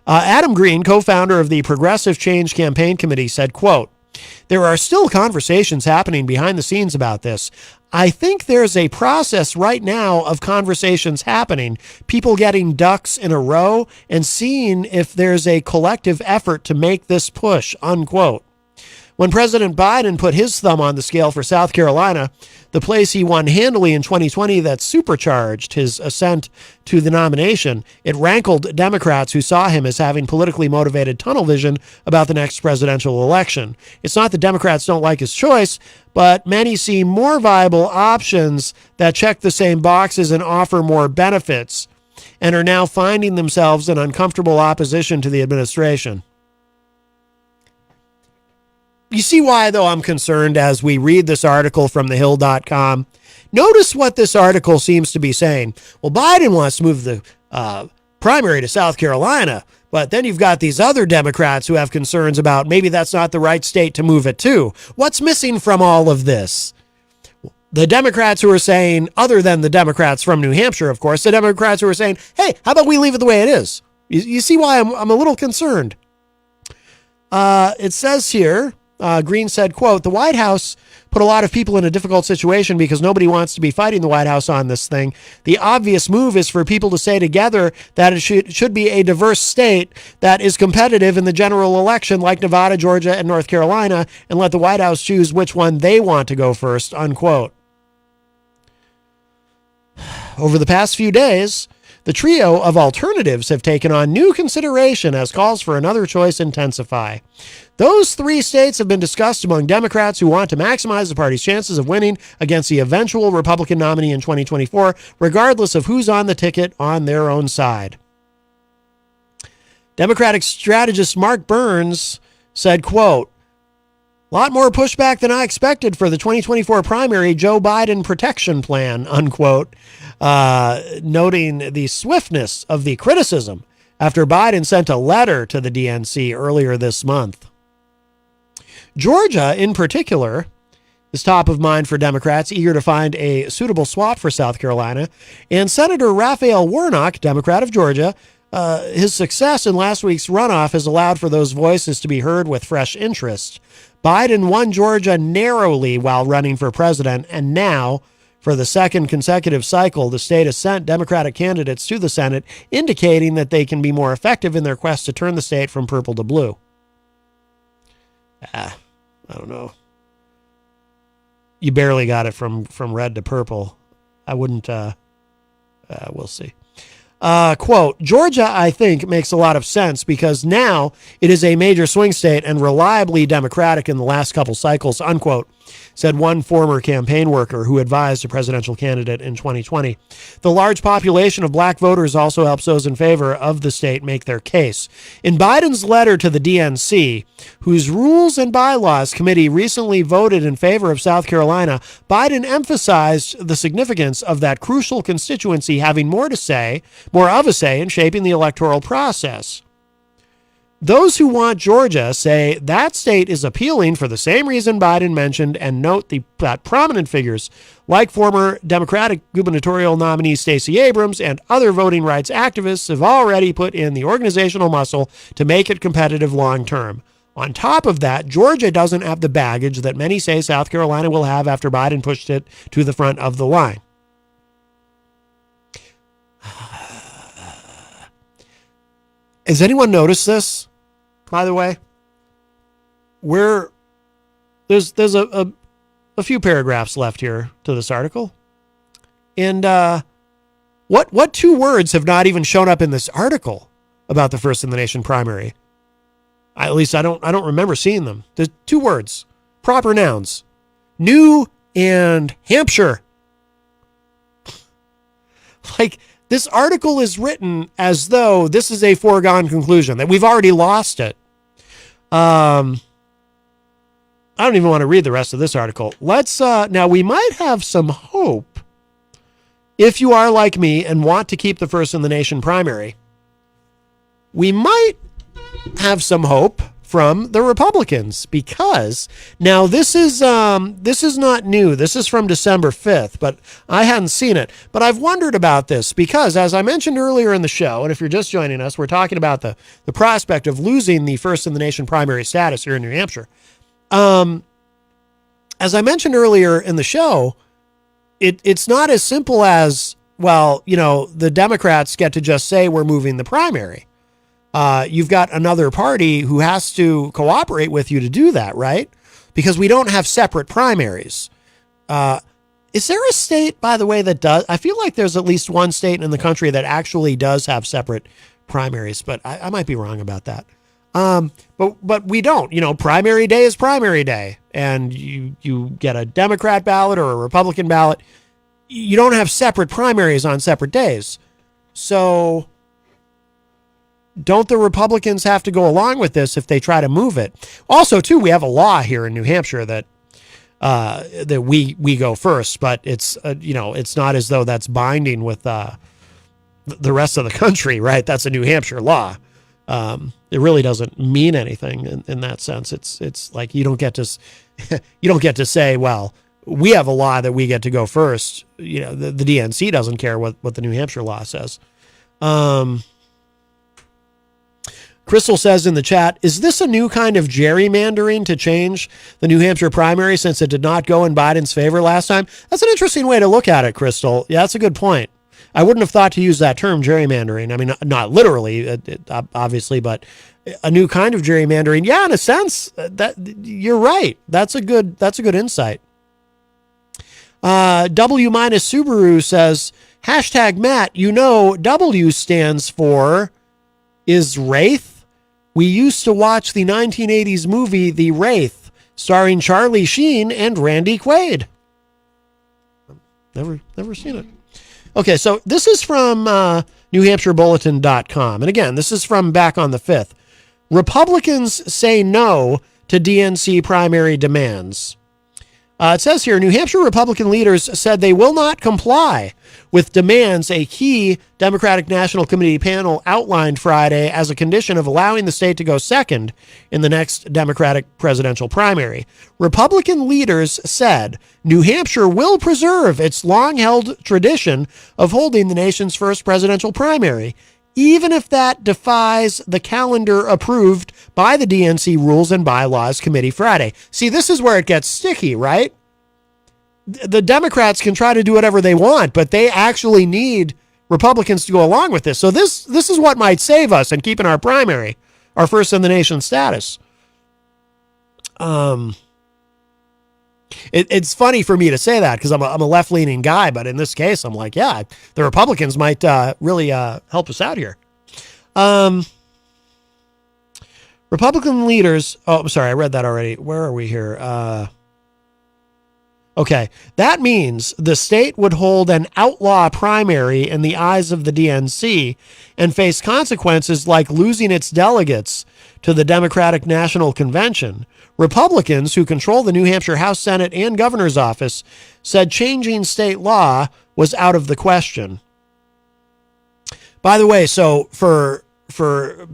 Speaker 8: Adam Green, co-founder of the Progressive Change Campaign Committee, said, quote, "There are still conversations happening behind the scenes about this. I think there's a process right now of conversations happening, people getting ducks in a row and seeing if there's a collective effort to make this push," unquote. When President Biden put his thumb on the scale for South Carolina, the place he won handily in 2020 that supercharged his ascent to the nomination, it rankled Democrats who saw him as having politically motivated tunnel vision about the next presidential election. It's not that Democrats don't like his choice, but many see more viable options that check the same boxes and offer more benefits, and are now finding themselves in uncomfortable opposition to the administration. You see why, though, I'm concerned as we read this article from thehill.com. Notice what this article seems to be saying. Well, Biden wants to move the primary to South Carolina, but then you've got these other Democrats who have concerns about maybe that's not the right state to move it to. What's missing from all of this? The Democrats who are saying, other than the Democrats from New Hampshire, of course, the Democrats who are saying, hey, how about we leave it the way it is? You see why I'm a little concerned. It says here, Green said, quote, "The White House put a lot of people in a difficult situation because nobody wants to be fighting the White House on this thing. The obvious move is for people to say together that it should be a diverse state that is competitive in the general election like Nevada, Georgia, and North Carolina, and let the White House choose which one they want to go first," unquote. Over the past few days, the trio of alternatives have taken on new consideration as calls for another choice intensify. Those 3 states have been discussed among Democrats who want to maximize the party's chances of winning against the eventual Republican nominee in 2024, regardless of who's on the ticket on their own side. Democratic strategist Mark Burns said, quote, "A lot more pushback than I expected for the 2024 primary Joe Biden protection plan," unquote, noting the swiftness of the criticism after Biden sent a letter to the DNC earlier this month. Georgia, in particular, is top of mind for Democrats eager to find a suitable swap for South Carolina, and Senator Raphael Warnock, Democrat of Georgia, his success in last week's runoff has allowed for those voices to be heard with fresh interest. Biden won Georgia narrowly while running for president, and now, for the second consecutive cycle, the state has sent Democratic candidates to the Senate, indicating that they can be more effective in their quest to turn the state from purple to blue. I don't know. You barely got it from red to purple. I wouldn't, we'll see. Quote, "Georgia, I think, makes a lot of sense because now it is a major swing state and reliably Democratic in the last couple cycles," unquote, said one former campaign worker who advised a presidential candidate in 2020. The large population of black voters also helps those in favor of the state make their case. In Biden's letter to the DNC, whose Rules and Bylaws Committee recently voted in favor of South Carolina, Biden emphasized the significance of that crucial constituency having more of a say in shaping the electoral process. Those who want Georgia say that state is appealing for the same reason Biden mentioned, and note that prominent figures like former Democratic gubernatorial nominee Stacey Abrams and other voting rights activists have already put in the organizational muscle to make it competitive long term. On top of that, Georgia doesn't have the baggage that many say South Carolina will have after Biden pushed it to the front of the line. Has anyone noticed this, by the way? There's a few paragraphs left here to this article. And what two words have not even shown up in this article about the First in the Nation primary? At least I don't remember seeing them. There's two words, proper nouns, New and Hampshire. Like, this article is written as though this is a foregone conclusion, that we've already lost it. I don't even want to read the rest of this article. Let's, now we might have some hope if you are like me and want to keep the First in the Nation primary. We might have some hope from the Republicans, because now this is not new. This is from December 5th, but I hadn't seen it. But I've wondered about this because, as I mentioned earlier in the show, and if you're just joining us, we're talking about the prospect of losing the First in the Nation primary status here in New Hampshire. As I mentioned earlier in the show, it's not as simple as, well, you know, the Democrats get to just say we're moving the primary. You've got another party who has to cooperate with you to do that, right? Because we don't have separate primaries. Is there a state, by the way, that does? I feel like there's at least one state in the country that actually does have separate primaries, but I might be wrong about that. But we don't. You know, primary day is primary day, and you get a Democrat ballot or a Republican ballot. You don't have separate primaries on separate days. So don't the Republicans have to go along with this if they try to move it? Also, too, we have a law here in New Hampshire that we go first, but it's it's not as though that's binding with the rest of the country, right? That's a New Hampshire law. It really doesn't mean anything in that sense. It's like you don't get to say, well, we have a law that we get to go first. You know, the DNC doesn't care what the New Hampshire law says. Crystal says in the chat, is this a new kind of gerrymandering to change the New Hampshire primary since it did not go in Biden's favor last time? That's an interesting way to look at it, Crystal. Yeah, that's a good point. I wouldn't have thought to use that term, gerrymandering. I mean, not literally, obviously, but a new kind of gerrymandering. Yeah, in a sense, that you're right. That's a good insight. W minus Subaru says, #Matt, you know W stands for is Wraith. We used to watch the 1980s movie The Wraith, starring Charlie Sheen and Randy Quaid. Never seen it. Okay, so this is from NewHampshireBulletin.com. And again, this is from back on the 5th. Republicans say no to DNC primary demands. It says here, New Hampshire Republican leaders said they will not comply with demands a key Democratic National Committee panel outlined Friday as a condition of allowing the state to go second in the next Democratic presidential primary. Republican leaders said New Hampshire will preserve its long-held tradition of holding the nation's first presidential primary, even if that defies the calendar approved by the DNC Rules and Bylaws Committee Friday. See, this is where it gets sticky, right? The Democrats can try to do whatever they want, but they actually need Republicans to go along with this. So this is what might save us and keep in our primary, our first in the nation status. It's funny for me to say that because I'm a left-leaning guy, but in this case, I'm like, yeah, the Republicans might really help us out here. Republican leaders. Oh, I'm sorry, I read that already. Where are we here? Okay, that means the state would hold an outlaw primary in the eyes of the DNC and face consequences like losing its delegates to the Democratic National Convention. Republicans, who control the New Hampshire House, Senate, and governor's office, said changing state law was out of the question. By the way, so for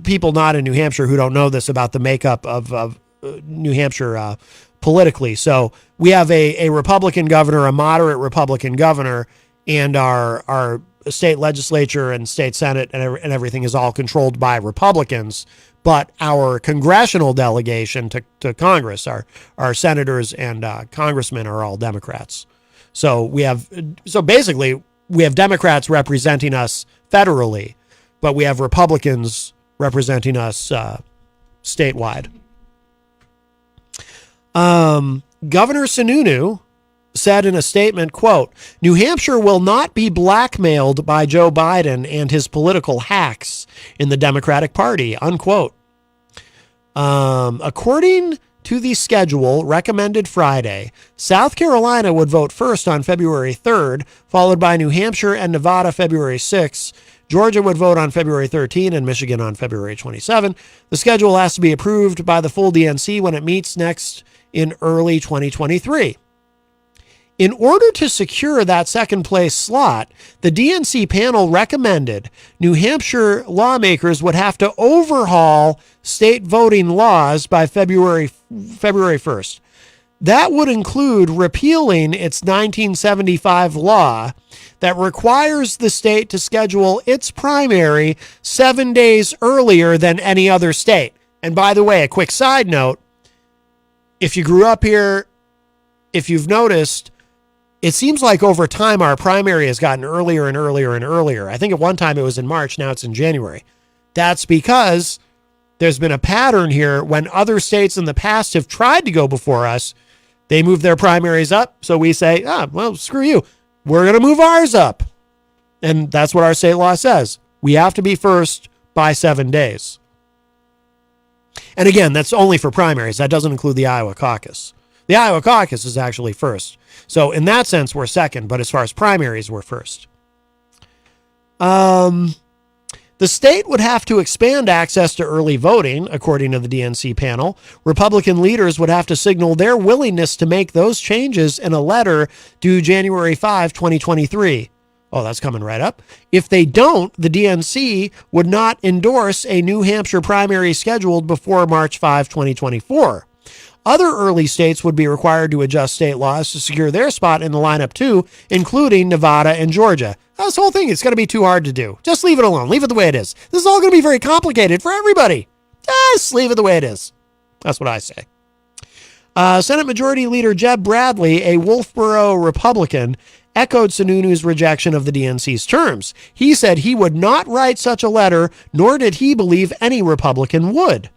Speaker 8: people not in New Hampshire who don't know this about the makeup of New Hampshire politically, so we have a Republican governor, a moderate Republican governor, and our state legislature and state Senate and everything is all controlled by Republicans. but our congressional delegation to Congress, our senators and congressmen are all Democrats. So basically we have Democrats representing us federally, but we have Republicans representing us statewide. Governor Sununu said in a statement, quote, New Hampshire will not be blackmailed by Joe Biden and his political hacks in the Democratic Party, unquote. According to the schedule recommended Friday, South Carolina would vote first on February 3rd, followed by New Hampshire and Nevada February 6th. Georgia would vote on February 13 and Michigan on February 27. The schedule has to be approved by the full DNC when it meets next in early 2023. In order to secure that second place slot, the DNC panel recommended New Hampshire lawmakers would have to overhaul state voting laws by February 1st. That would include repealing its 1975 law that requires the state to schedule its primary 7 days earlier than any other state. And by the way, a quick side note, if you grew up here, if you've noticed, it seems like over time our primary has gotten earlier and earlier and earlier. I think at one time it was in March, now it's in January. That's because there's been a pattern here. When other states in the past have tried to go before us, they move their primaries up. So we say, well, screw you. We're going to move ours up. And that's what our state law says. We have to be first by 7 days. And again, that's only for primaries. That doesn't include the Iowa caucus. The Iowa caucus is actually first. So in that sense, we're second. But as far as primaries, we're first. The state would have to expand access to early voting, according to the DNC panel. Republican leaders would have to signal their willingness to make those changes in a letter due January 5, 2023. Oh, that's coming right up. If they don't, the DNC would not endorse a New Hampshire primary scheduled before March 5, 2024. Other early states would be required to adjust state laws to secure their spot in the lineup too, including Nevada and Georgia. This whole thing is going to be too hard to do. Just leave it alone. Leave it the way it is. This is all going to be very complicated for everybody. Just leave it the way it is. That's what I say. Senate Majority Leader Jeb Bradley, a Wolfboro Republican, echoed Sununu's rejection of the DNC's terms. He said he would not write such a letter, nor did he believe any Republican would.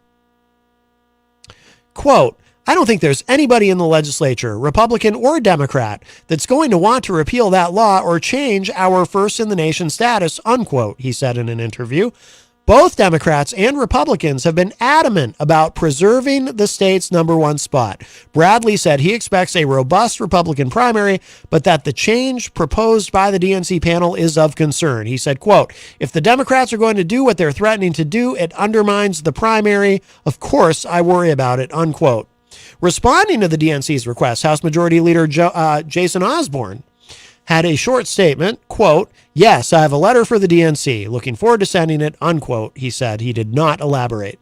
Speaker 8: Quote, I don't think there's anybody in the legislature, Republican or Democrat, that's going to want to repeal that law or change our first-in-the-nation status, unquote, he said in an interview. Both Democrats and Republicans have been adamant about preserving the state's number one spot. Bradley said he expects a robust Republican primary, but that the change proposed by the DNC panel is of concern. He said, quote, if the Democrats are going to do what they're threatening to do, it undermines the primary. Of course, I worry about it, unquote. Responding to the DNC's request, House Majority Leader Jason Osborne had a short statement, quote, yes, I have a letter for the DNC. Looking forward to sending it, unquote, he said. He did not elaborate.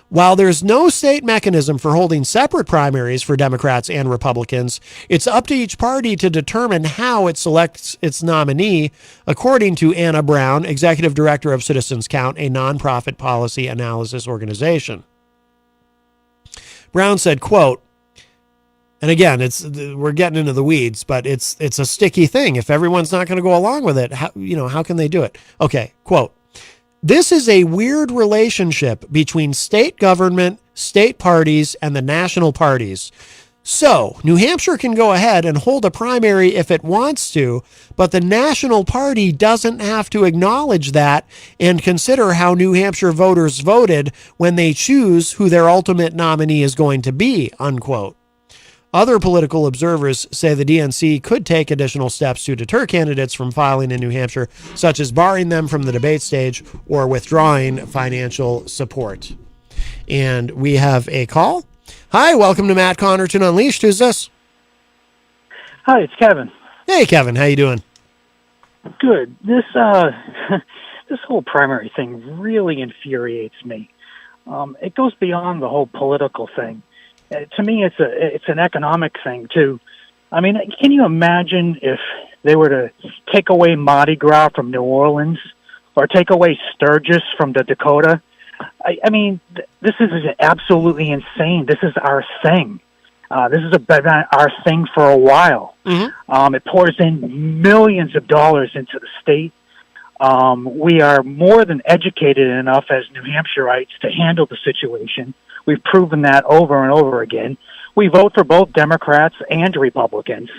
Speaker 8: While there's no state mechanism for holding separate primaries for Democrats and Republicans, it's up to each party to determine how it selects its nominee, according to Anna Brown, Executive Director of Citizens Count, a nonprofit policy analysis organization. Brown said, quote, and again, we're getting into the weeds, but it's a sticky thing. If everyone's not going to go along with it, how can they do it? Okay, quote, this is a weird relationship between state government, state parties, and the national parties. So New Hampshire can go ahead and hold a primary if it wants to, but the national party doesn't have to acknowledge that and consider how New Hampshire voters voted when they choose who their ultimate nominee is going to be, unquote. Other political observers say the DNC could take additional steps to deter candidates from filing in New Hampshire, such as barring them from the debate stage or withdrawing financial support. And we have a call. Hi, welcome to Matt Connerton Unleashed. Who's this?
Speaker 17: Hi, it's Kevin.
Speaker 8: Hey, Kevin. How you doing?
Speaker 17: Good. This this whole primary thing really infuriates me. It goes beyond the whole political thing. To me, it's an economic thing too. I mean, can you imagine if they were to take away Mardi Gras from New Orleans or take away Sturgis from the Dakota? I mean, this is absolutely insane. This is our thing. This has been our thing for a while. It pours in millions of dollars into the state. We are more than educated enough as New Hampshireites to handle the situation. We've proven that over and over again. We vote for both Democrats and Republicans.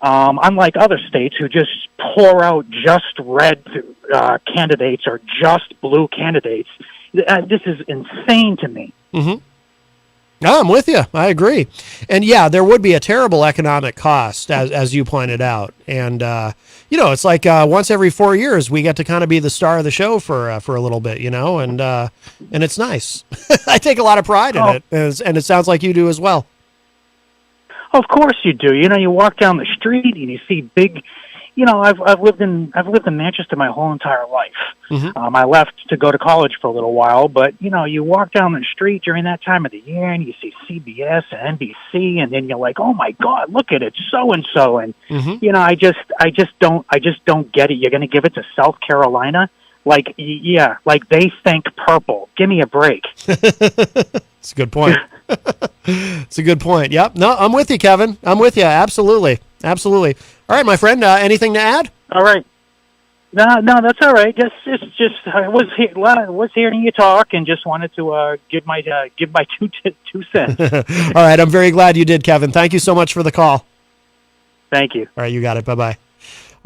Speaker 17: Unlike other states who just pour out just red candidates or just blue candidates, this is insane to me.
Speaker 8: No, I'm with you. I agree. And yeah, there would be a terrible economic cost, as you pointed out. And, it's like once every 4 years, we get to kind of be the star of the show for a little bit, and it's nice. I take a lot of pride in it, and it sounds like you do as well.
Speaker 17: Of course you do. You walk down the street and you see big. I've lived in Manchester my whole entire life. I left to go to college for a little while, but you walk down the street during that time of the year and you see CBS and NBC, and then you're like, oh my God, look at it, so and so, and I just don't get it. You're going to give it to South Carolina? Like they think purple. Give me a break.
Speaker 8: It's a good point. It's a good point. Yep. No, I'm with you, Kevin. I'm with you. Absolutely. Absolutely. All right, my friend, anything to add?
Speaker 17: All right. No, that's all right. Just I was hearing you talk and just wanted to give my 2 cents.
Speaker 8: All right, I'm very glad you did, Kevin. Thank you so much for the call.
Speaker 17: Thank you.
Speaker 8: All right, you got it. Bye-bye.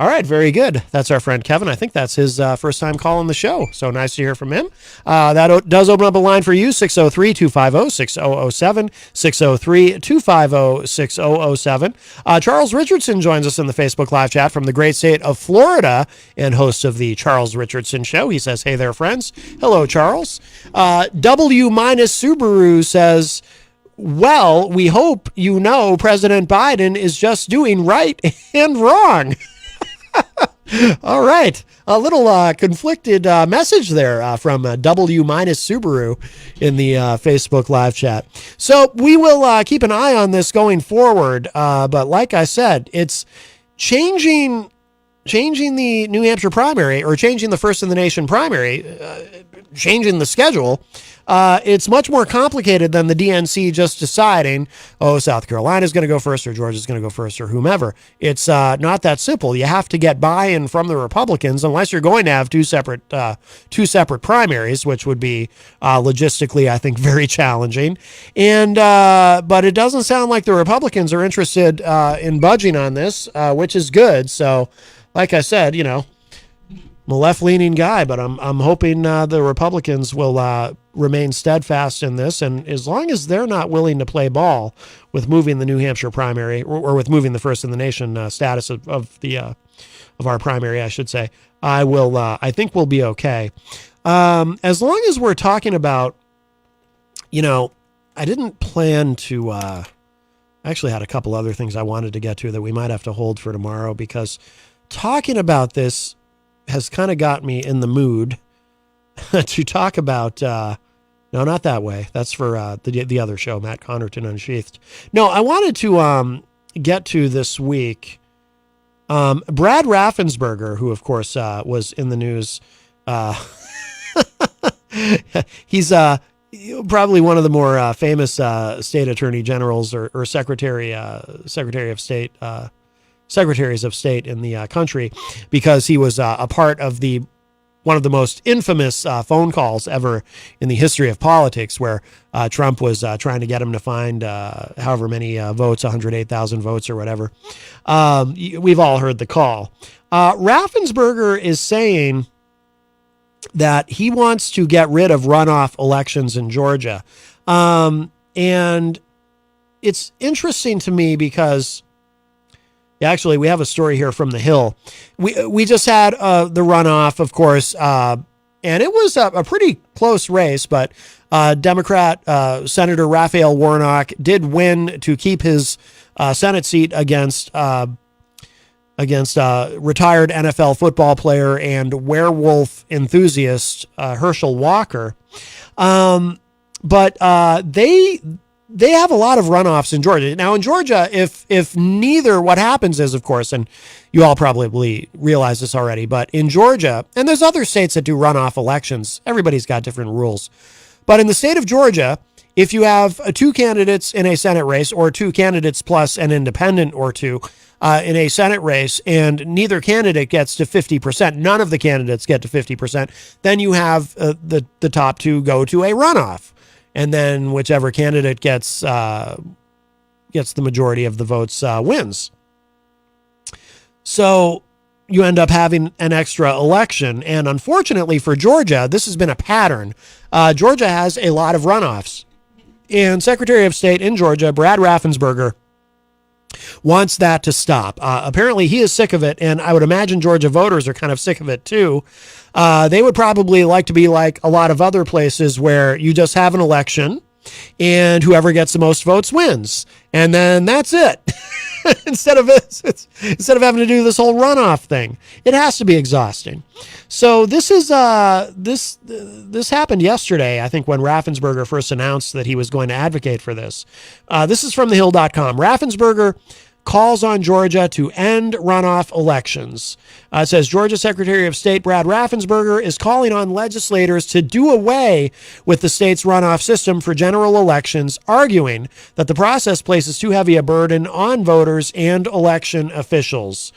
Speaker 8: All right, very good. That's our friend Kevin. I think that's his first time calling the show, so nice to hear from him. That does open up a line for you, 603-250-6007, 603-250-6007. Charles Richardson joins us in the Facebook Live chat from the great state of Florida and host of the Charles Richardson Show. He says, hey there, friends. Hello, Charles. W-Subaru says, well, we hope President Biden is just doing right and wrong. All right. A little conflicted message there from W-Subaru in the Facebook Live chat. So we will keep an eye on this going forward. But like I said, it's changing the New Hampshire primary, or changing the first in the nation primary, changing the schedule. It's much more complicated than the DNC just deciding, South Carolina's going to go first or Georgia's going to go first or whomever. It's not that simple. You have to get buy-in from the Republicans, unless you're going to have two separate primaries, which would be logistically, I think, very challenging. And but it doesn't sound like the Republicans are interested in budging on this, which is good. So, like I said, I'm a left-leaning guy, but I'm hoping the Republicans will remain steadfast in this, and as long as they're not willing to play ball with moving the New Hampshire primary, or with moving the first in the nation status of our primary, I should say, I think we'll be okay. As long as we're talking about, I didn't plan to. I actually had a couple other things I wanted to get to that we might have to hold for tomorrow, because talking about this has kind of got me in the mood to talk about, no, not that way. That's for the other show, Matt Connerton Unsheathed. No, I wanted to get to this week. Brad Raffensperger, who of course was in the news. He's probably one of the more famous state attorney generals or secretaries of state in the country, because he was a part of one of the most infamous phone calls ever in the history of politics, where Trump was trying to get him to find however many votes, 108,000 votes or whatever. We've all heard the call. Raffensperger is saying that he wants to get rid of runoff elections in Georgia. And it's interesting to me because actually, we have a story here from The Hill. We just had the runoff, of course, and it was a pretty close race, but Democrat Senator Raphael Warnock did win to keep his Senate seat against retired NFL football player and werewolf enthusiast Herschel Walker. But they have a lot of runoffs in Georgia. Now, in Georgia, if neither, what happens is, of course, and you all probably realize this already, but in Georgia, and there's other states that do runoff elections, everybody's got different rules. But in the state of Georgia, if you have two candidates in a Senate race, or two candidates plus an independent or two in a Senate race, and neither candidate gets to 50%, none of the candidates get to 50%, then you have the top two go to a runoff. And then whichever candidate gets the majority of the votes wins. So you end up having an extra election. And unfortunately for Georgia, this has been a pattern. Georgia has a lot of runoffs. And Secretary of State in Georgia, Brad Raffensperger, wants that to stop. Apparently he is sick of it, and I would imagine Georgia voters are kind of sick of it too. They would probably like to be like a lot of other places where you just have an election and whoever gets the most votes wins. And then that's it. instead of having to do this whole runoff thing. It has to be exhausting. So this is this happened yesterday, I think, when Raffensperger first announced that he was going to advocate for this. This is from thehill.com. Raffensperger calls on Georgia to end runoff elections. It says Georgia Secretary of State Brad Raffensperger is calling on legislators to do away with the state's runoff system for general elections, arguing that the process places too heavy a burden on voters and election officials.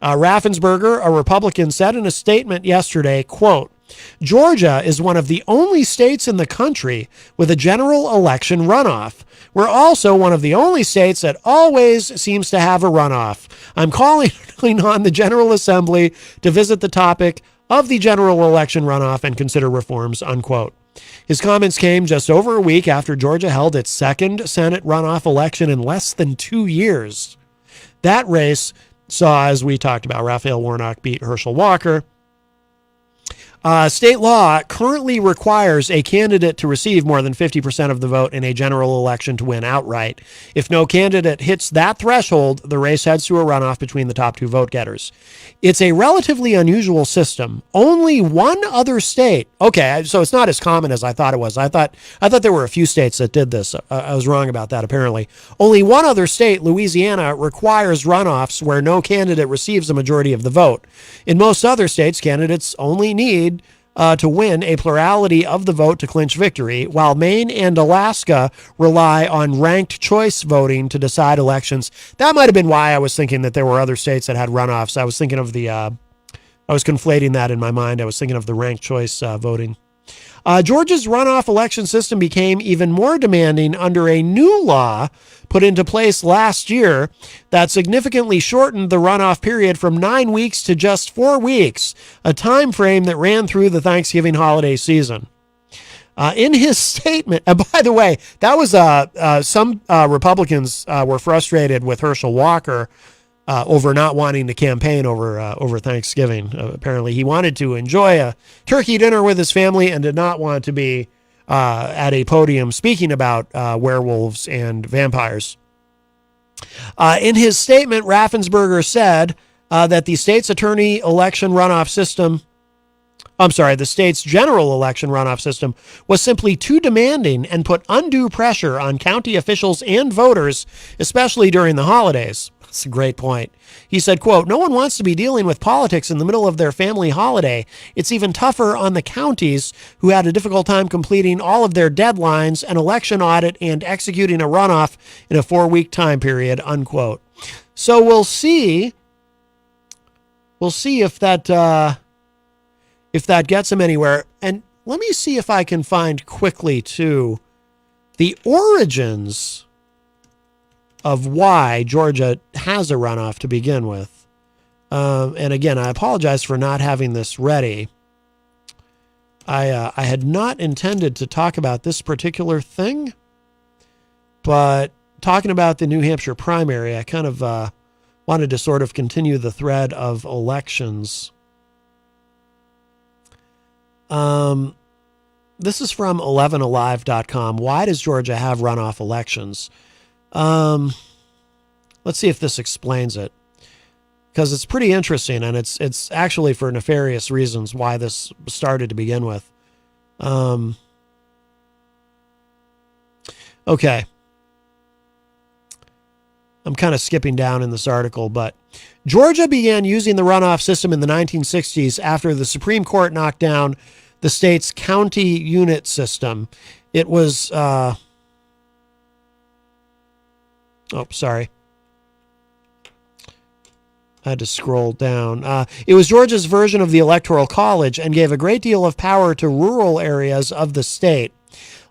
Speaker 8: Raffensperger, a Republican, said in a statement yesterday, quote, Georgia is one of the only states in the country with a general election runoff. We're also one of the only states that always seems to have a runoff. I'm calling on the General Assembly to visit the topic of the general election runoff and consider reforms, unquote. His comments came just over a week after Georgia held its second Senate runoff election in less than 2 years. That race saw, as we talked about, Raphael Warnock beat Herschel Walker. State law currently requires a candidate to receive more than 50% of the vote in a general election to win outright. If no candidate hits that threshold, the race heads to a runoff between the top two vote getters. It's a relatively unusual system. Only one other state. Okay, so it's not as common as I thought it was. I thought there were a few states that did this. I was wrong about that, apparently. Only one other state, Louisiana, requires runoffs where no candidate receives a majority of the vote. In most other states, candidates only need to win a plurality of the vote to clinch victory, while Maine and Alaska rely on ranked choice voting to decide elections. That might have been why I was thinking that there were other states that had runoffs. I was thinking of I was conflating that in my mind. I was thinking of the ranked choice voting. Georgia's runoff election system became even more demanding under a new law put into place last year that significantly shortened the runoff period from 9 weeks to just 4 weeks, a time frame that ran through the Thanksgiving holiday season. In his statement, and by the way, that was some Republicans were frustrated with Herschel Walker over not wanting to campaign over Thanksgiving. Apparently, he wanted to enjoy a turkey dinner with his family and did not want to be at a podium speaking about werewolves and vampires. In his statement, Raffensperger said that the state's the state's general election runoff system was simply too demanding and put undue pressure on county officials and voters, especially during the holidays. That's a great point. He said, quote, no one wants to be dealing with politics in the middle of their family holiday. It's even tougher on the counties who had a difficult time completing all of their deadlines, an election audit, and executing a runoff in a 4-week time period, unquote. So we'll see if that gets him anywhere. And let me see if I can find quickly, too, the origins of why Georgia has a runoff to begin with. And again, I apologize for not having this ready. I had not intended to talk about this particular thing, but talking about the New Hampshire primary, I kind of wanted to sort of continue the thread of elections. This is from 11alive.com. Why does Georgia have runoff elections? Let's see if this explains it, because it's pretty interesting, and it's actually for nefarious reasons why this started to begin with. Okay. I'm kind of skipping down in this article, but Georgia began using the runoff system in the 1960s after the Supreme Court knocked down the state's county unit system. It was, sorry. I had to scroll down. It was Georgia's version of the Electoral College and gave a great deal of power to rural areas of the state.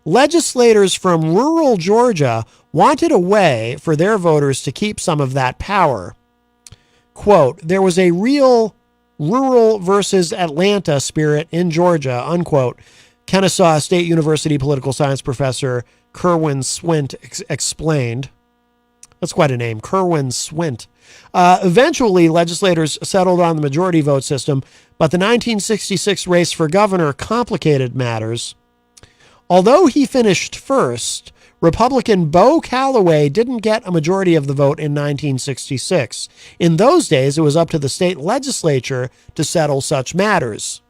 Speaker 8: Legislators from rural Georgia wanted a way for their voters to keep some of that power. Quote, there was a real rural versus Atlanta spirit in Georgia, unquote, Kennesaw State University political science professor Kerwin Swint explained. That's quite a name, Kerwin Swint. Eventually, legislators settled on the majority vote system, but the 1966 race for governor complicated matters. Although he finished first, Republican Bo Calloway didn't get a majority of the vote in 1966. In those days, it was up to the state legislature to settle such matters.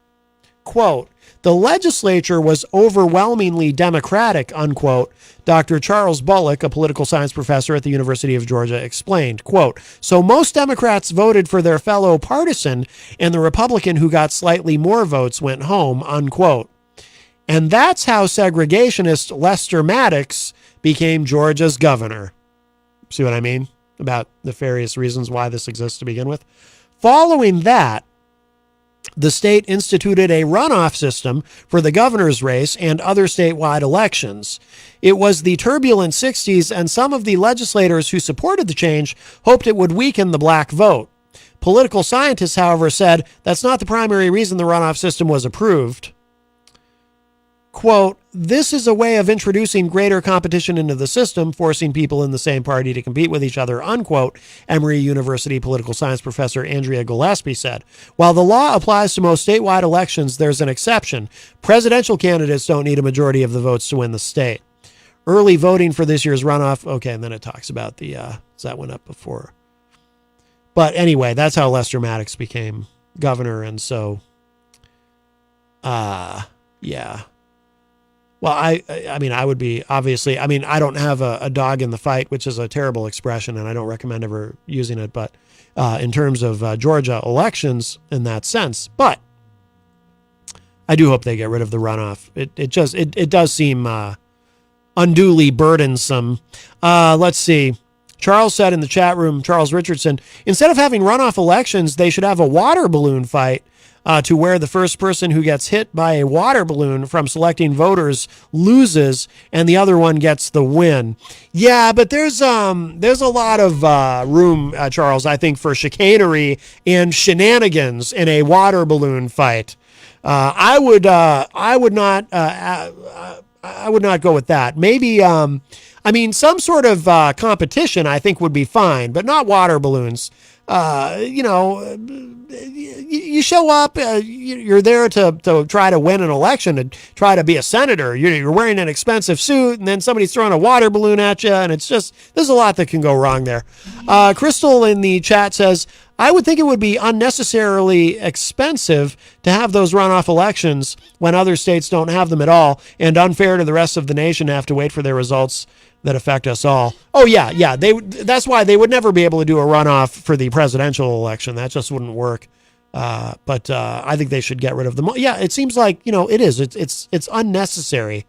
Speaker 8: Quote, the legislature was overwhelmingly Democratic, unquote, Dr. Charles Bullock, a political science professor at the University of Georgia, explained. Quote, so most Democrats voted for their fellow partisan, and the Republican who got slightly more votes went home, unquote. And that's how segregationist Lester Maddox became Georgia's governor. See what I mean about the various reasons why this exists to begin with? Following that, the state instituted a runoff system for the governor's race and other statewide elections. It was the turbulent 60s, and some of the legislators who supported the change hoped it would weaken the black vote. Political scientists, however, said that's not the primary reason the runoff system was approved. Quote, this is a way of introducing greater competition into the system, forcing people in the same party to compete with each other, unquote, Emory University political science professor Andrea Gillespie said. While the law applies to most statewide elections, there's an exception. Presidential candidates don't need a majority of the votes to win the state. Early voting for this year's runoff, okay, and then it talks about the, that went up before. But anyway, that's how Lester Maddox became governor, and so, yeah. Well, I mean, I would be obviously, I mean, I don't have a dog in the fight, which is a terrible expression, and I don't recommend ever using it, but in terms of Georgia elections in that sense. But I do hope they get rid of the runoff. It does seem unduly burdensome. Let's see. Charles said in the chat room, Charles Richardson, instead of having runoff elections, they should have a water balloon fight. To where the first person who gets hit by a water balloon from selecting voters loses and the other one gets the win. Yeah, but there's a lot of room, Charles, I think, for chicanery and shenanigans in a water balloon fight. I would not go with that. Maybe, I mean, some sort of competition I think would be fine, but not water balloons. You show up, you're there to try to win an election and try to be a senator. You're wearing an expensive suit, and then somebody's throwing a water balloon at you, and it's just, there's a lot that can go wrong there. Crystal in the chat says, I would think it would be unnecessarily expensive to have those runoff elections when other states don't have them at all, and unfair to the rest of the nation to have to wait for their results that affect us all. Oh, yeah. That's why they would never be able to do a runoff for the presidential election. That just wouldn't work. But I think they should get rid of them. Yeah, it seems like, it is. It's unnecessary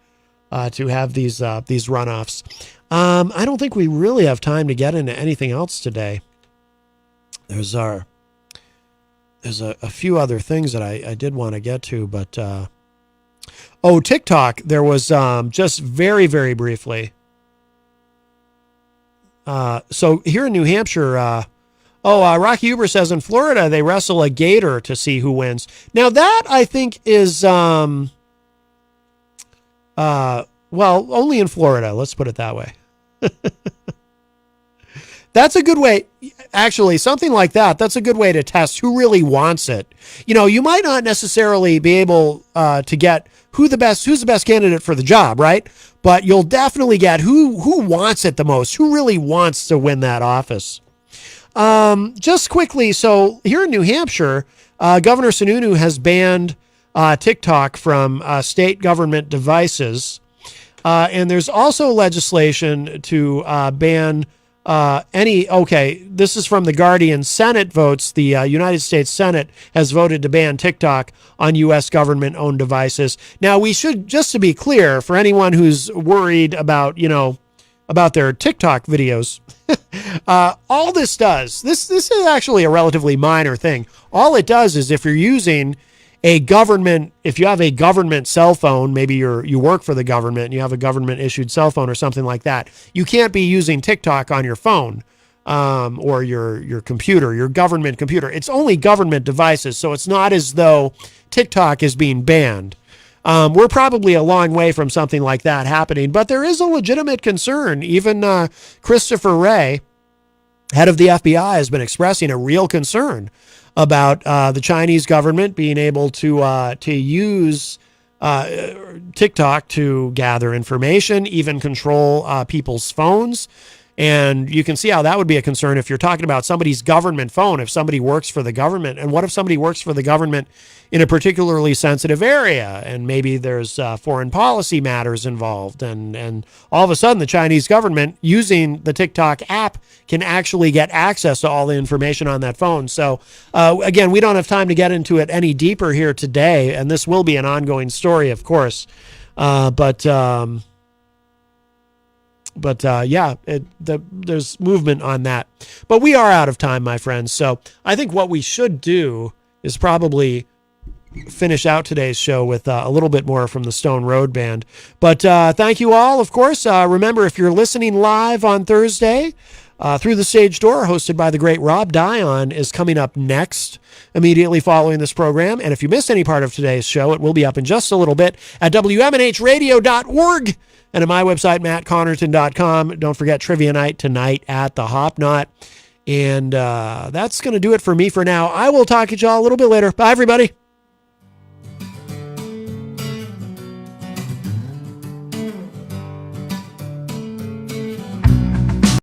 Speaker 8: to have these runoffs. I don't think we really have time to get into anything else today. There's a few other things that I did want to get to, but TikTok. There was just very, very briefly. So here in New Hampshire, Rocky Uber says in Florida they wrestle a gator to see who wins. Now that I think is only in Florida. Let's put it that way. That's a good way. Actually, something like that. That's a good way to test who really wants it. You might not necessarily be able to get who's the best candidate for the job, right? But you'll definitely get who wants it the most, who really wants to win that office. Just quickly, so here in New Hampshire, Governor Sununu has banned TikTok from state government devices. And there's also legislation to ban this is from The Guardian. Senate votes. The United States Senate has voted to ban TikTok on U.S. government-owned devices. Now, we should, just to be clear, for anyone who's worried about, about their TikTok videos, all this does, this is actually a relatively minor thing. All it does is if you're using if you have a government cell phone, maybe you work for the government and you have a government issued cell phone or something like that, you can't be using TikTok on your phone or your computer, your government computer. It's only government devices, so it's not as though TikTok is being banned. We're probably a long way from something like that happening, but there is a legitimate concern. Even Christopher Wray, head of the FBI, has been expressing a real concern about the Chinese government being able to use TikTok to gather information, even control people's phones. And you can see how that would be a concern if you're talking about somebody's government phone, if somebody works for the government. And what if somebody works for the government in a particularly sensitive area and maybe there's foreign policy matters involved, and all of a sudden the Chinese government using the TikTok app can actually get access to all the information on that phone. So again, we don't have time to get into it any deeper here today, and this will be an ongoing story, of course. There's movement on that. But we are out of time, my friends. So I think what we should do is probably finish out today's show with a little bit more from the Stone Road Band. But thank you all, of course. Remember, if you're listening live on Thursday, Through the Stage Door, hosted by the great Rob Dion, is coming up next, immediately following this program. And if you missed any part of today's show, it will be up in just a little bit at WMNHradio.org. And at my website, mattconnerton.com. Don't forget Trivia Night tonight at the Hop Knot. And that's going to do it for me for now. I will talk to y'all a little bit later. Bye, everybody.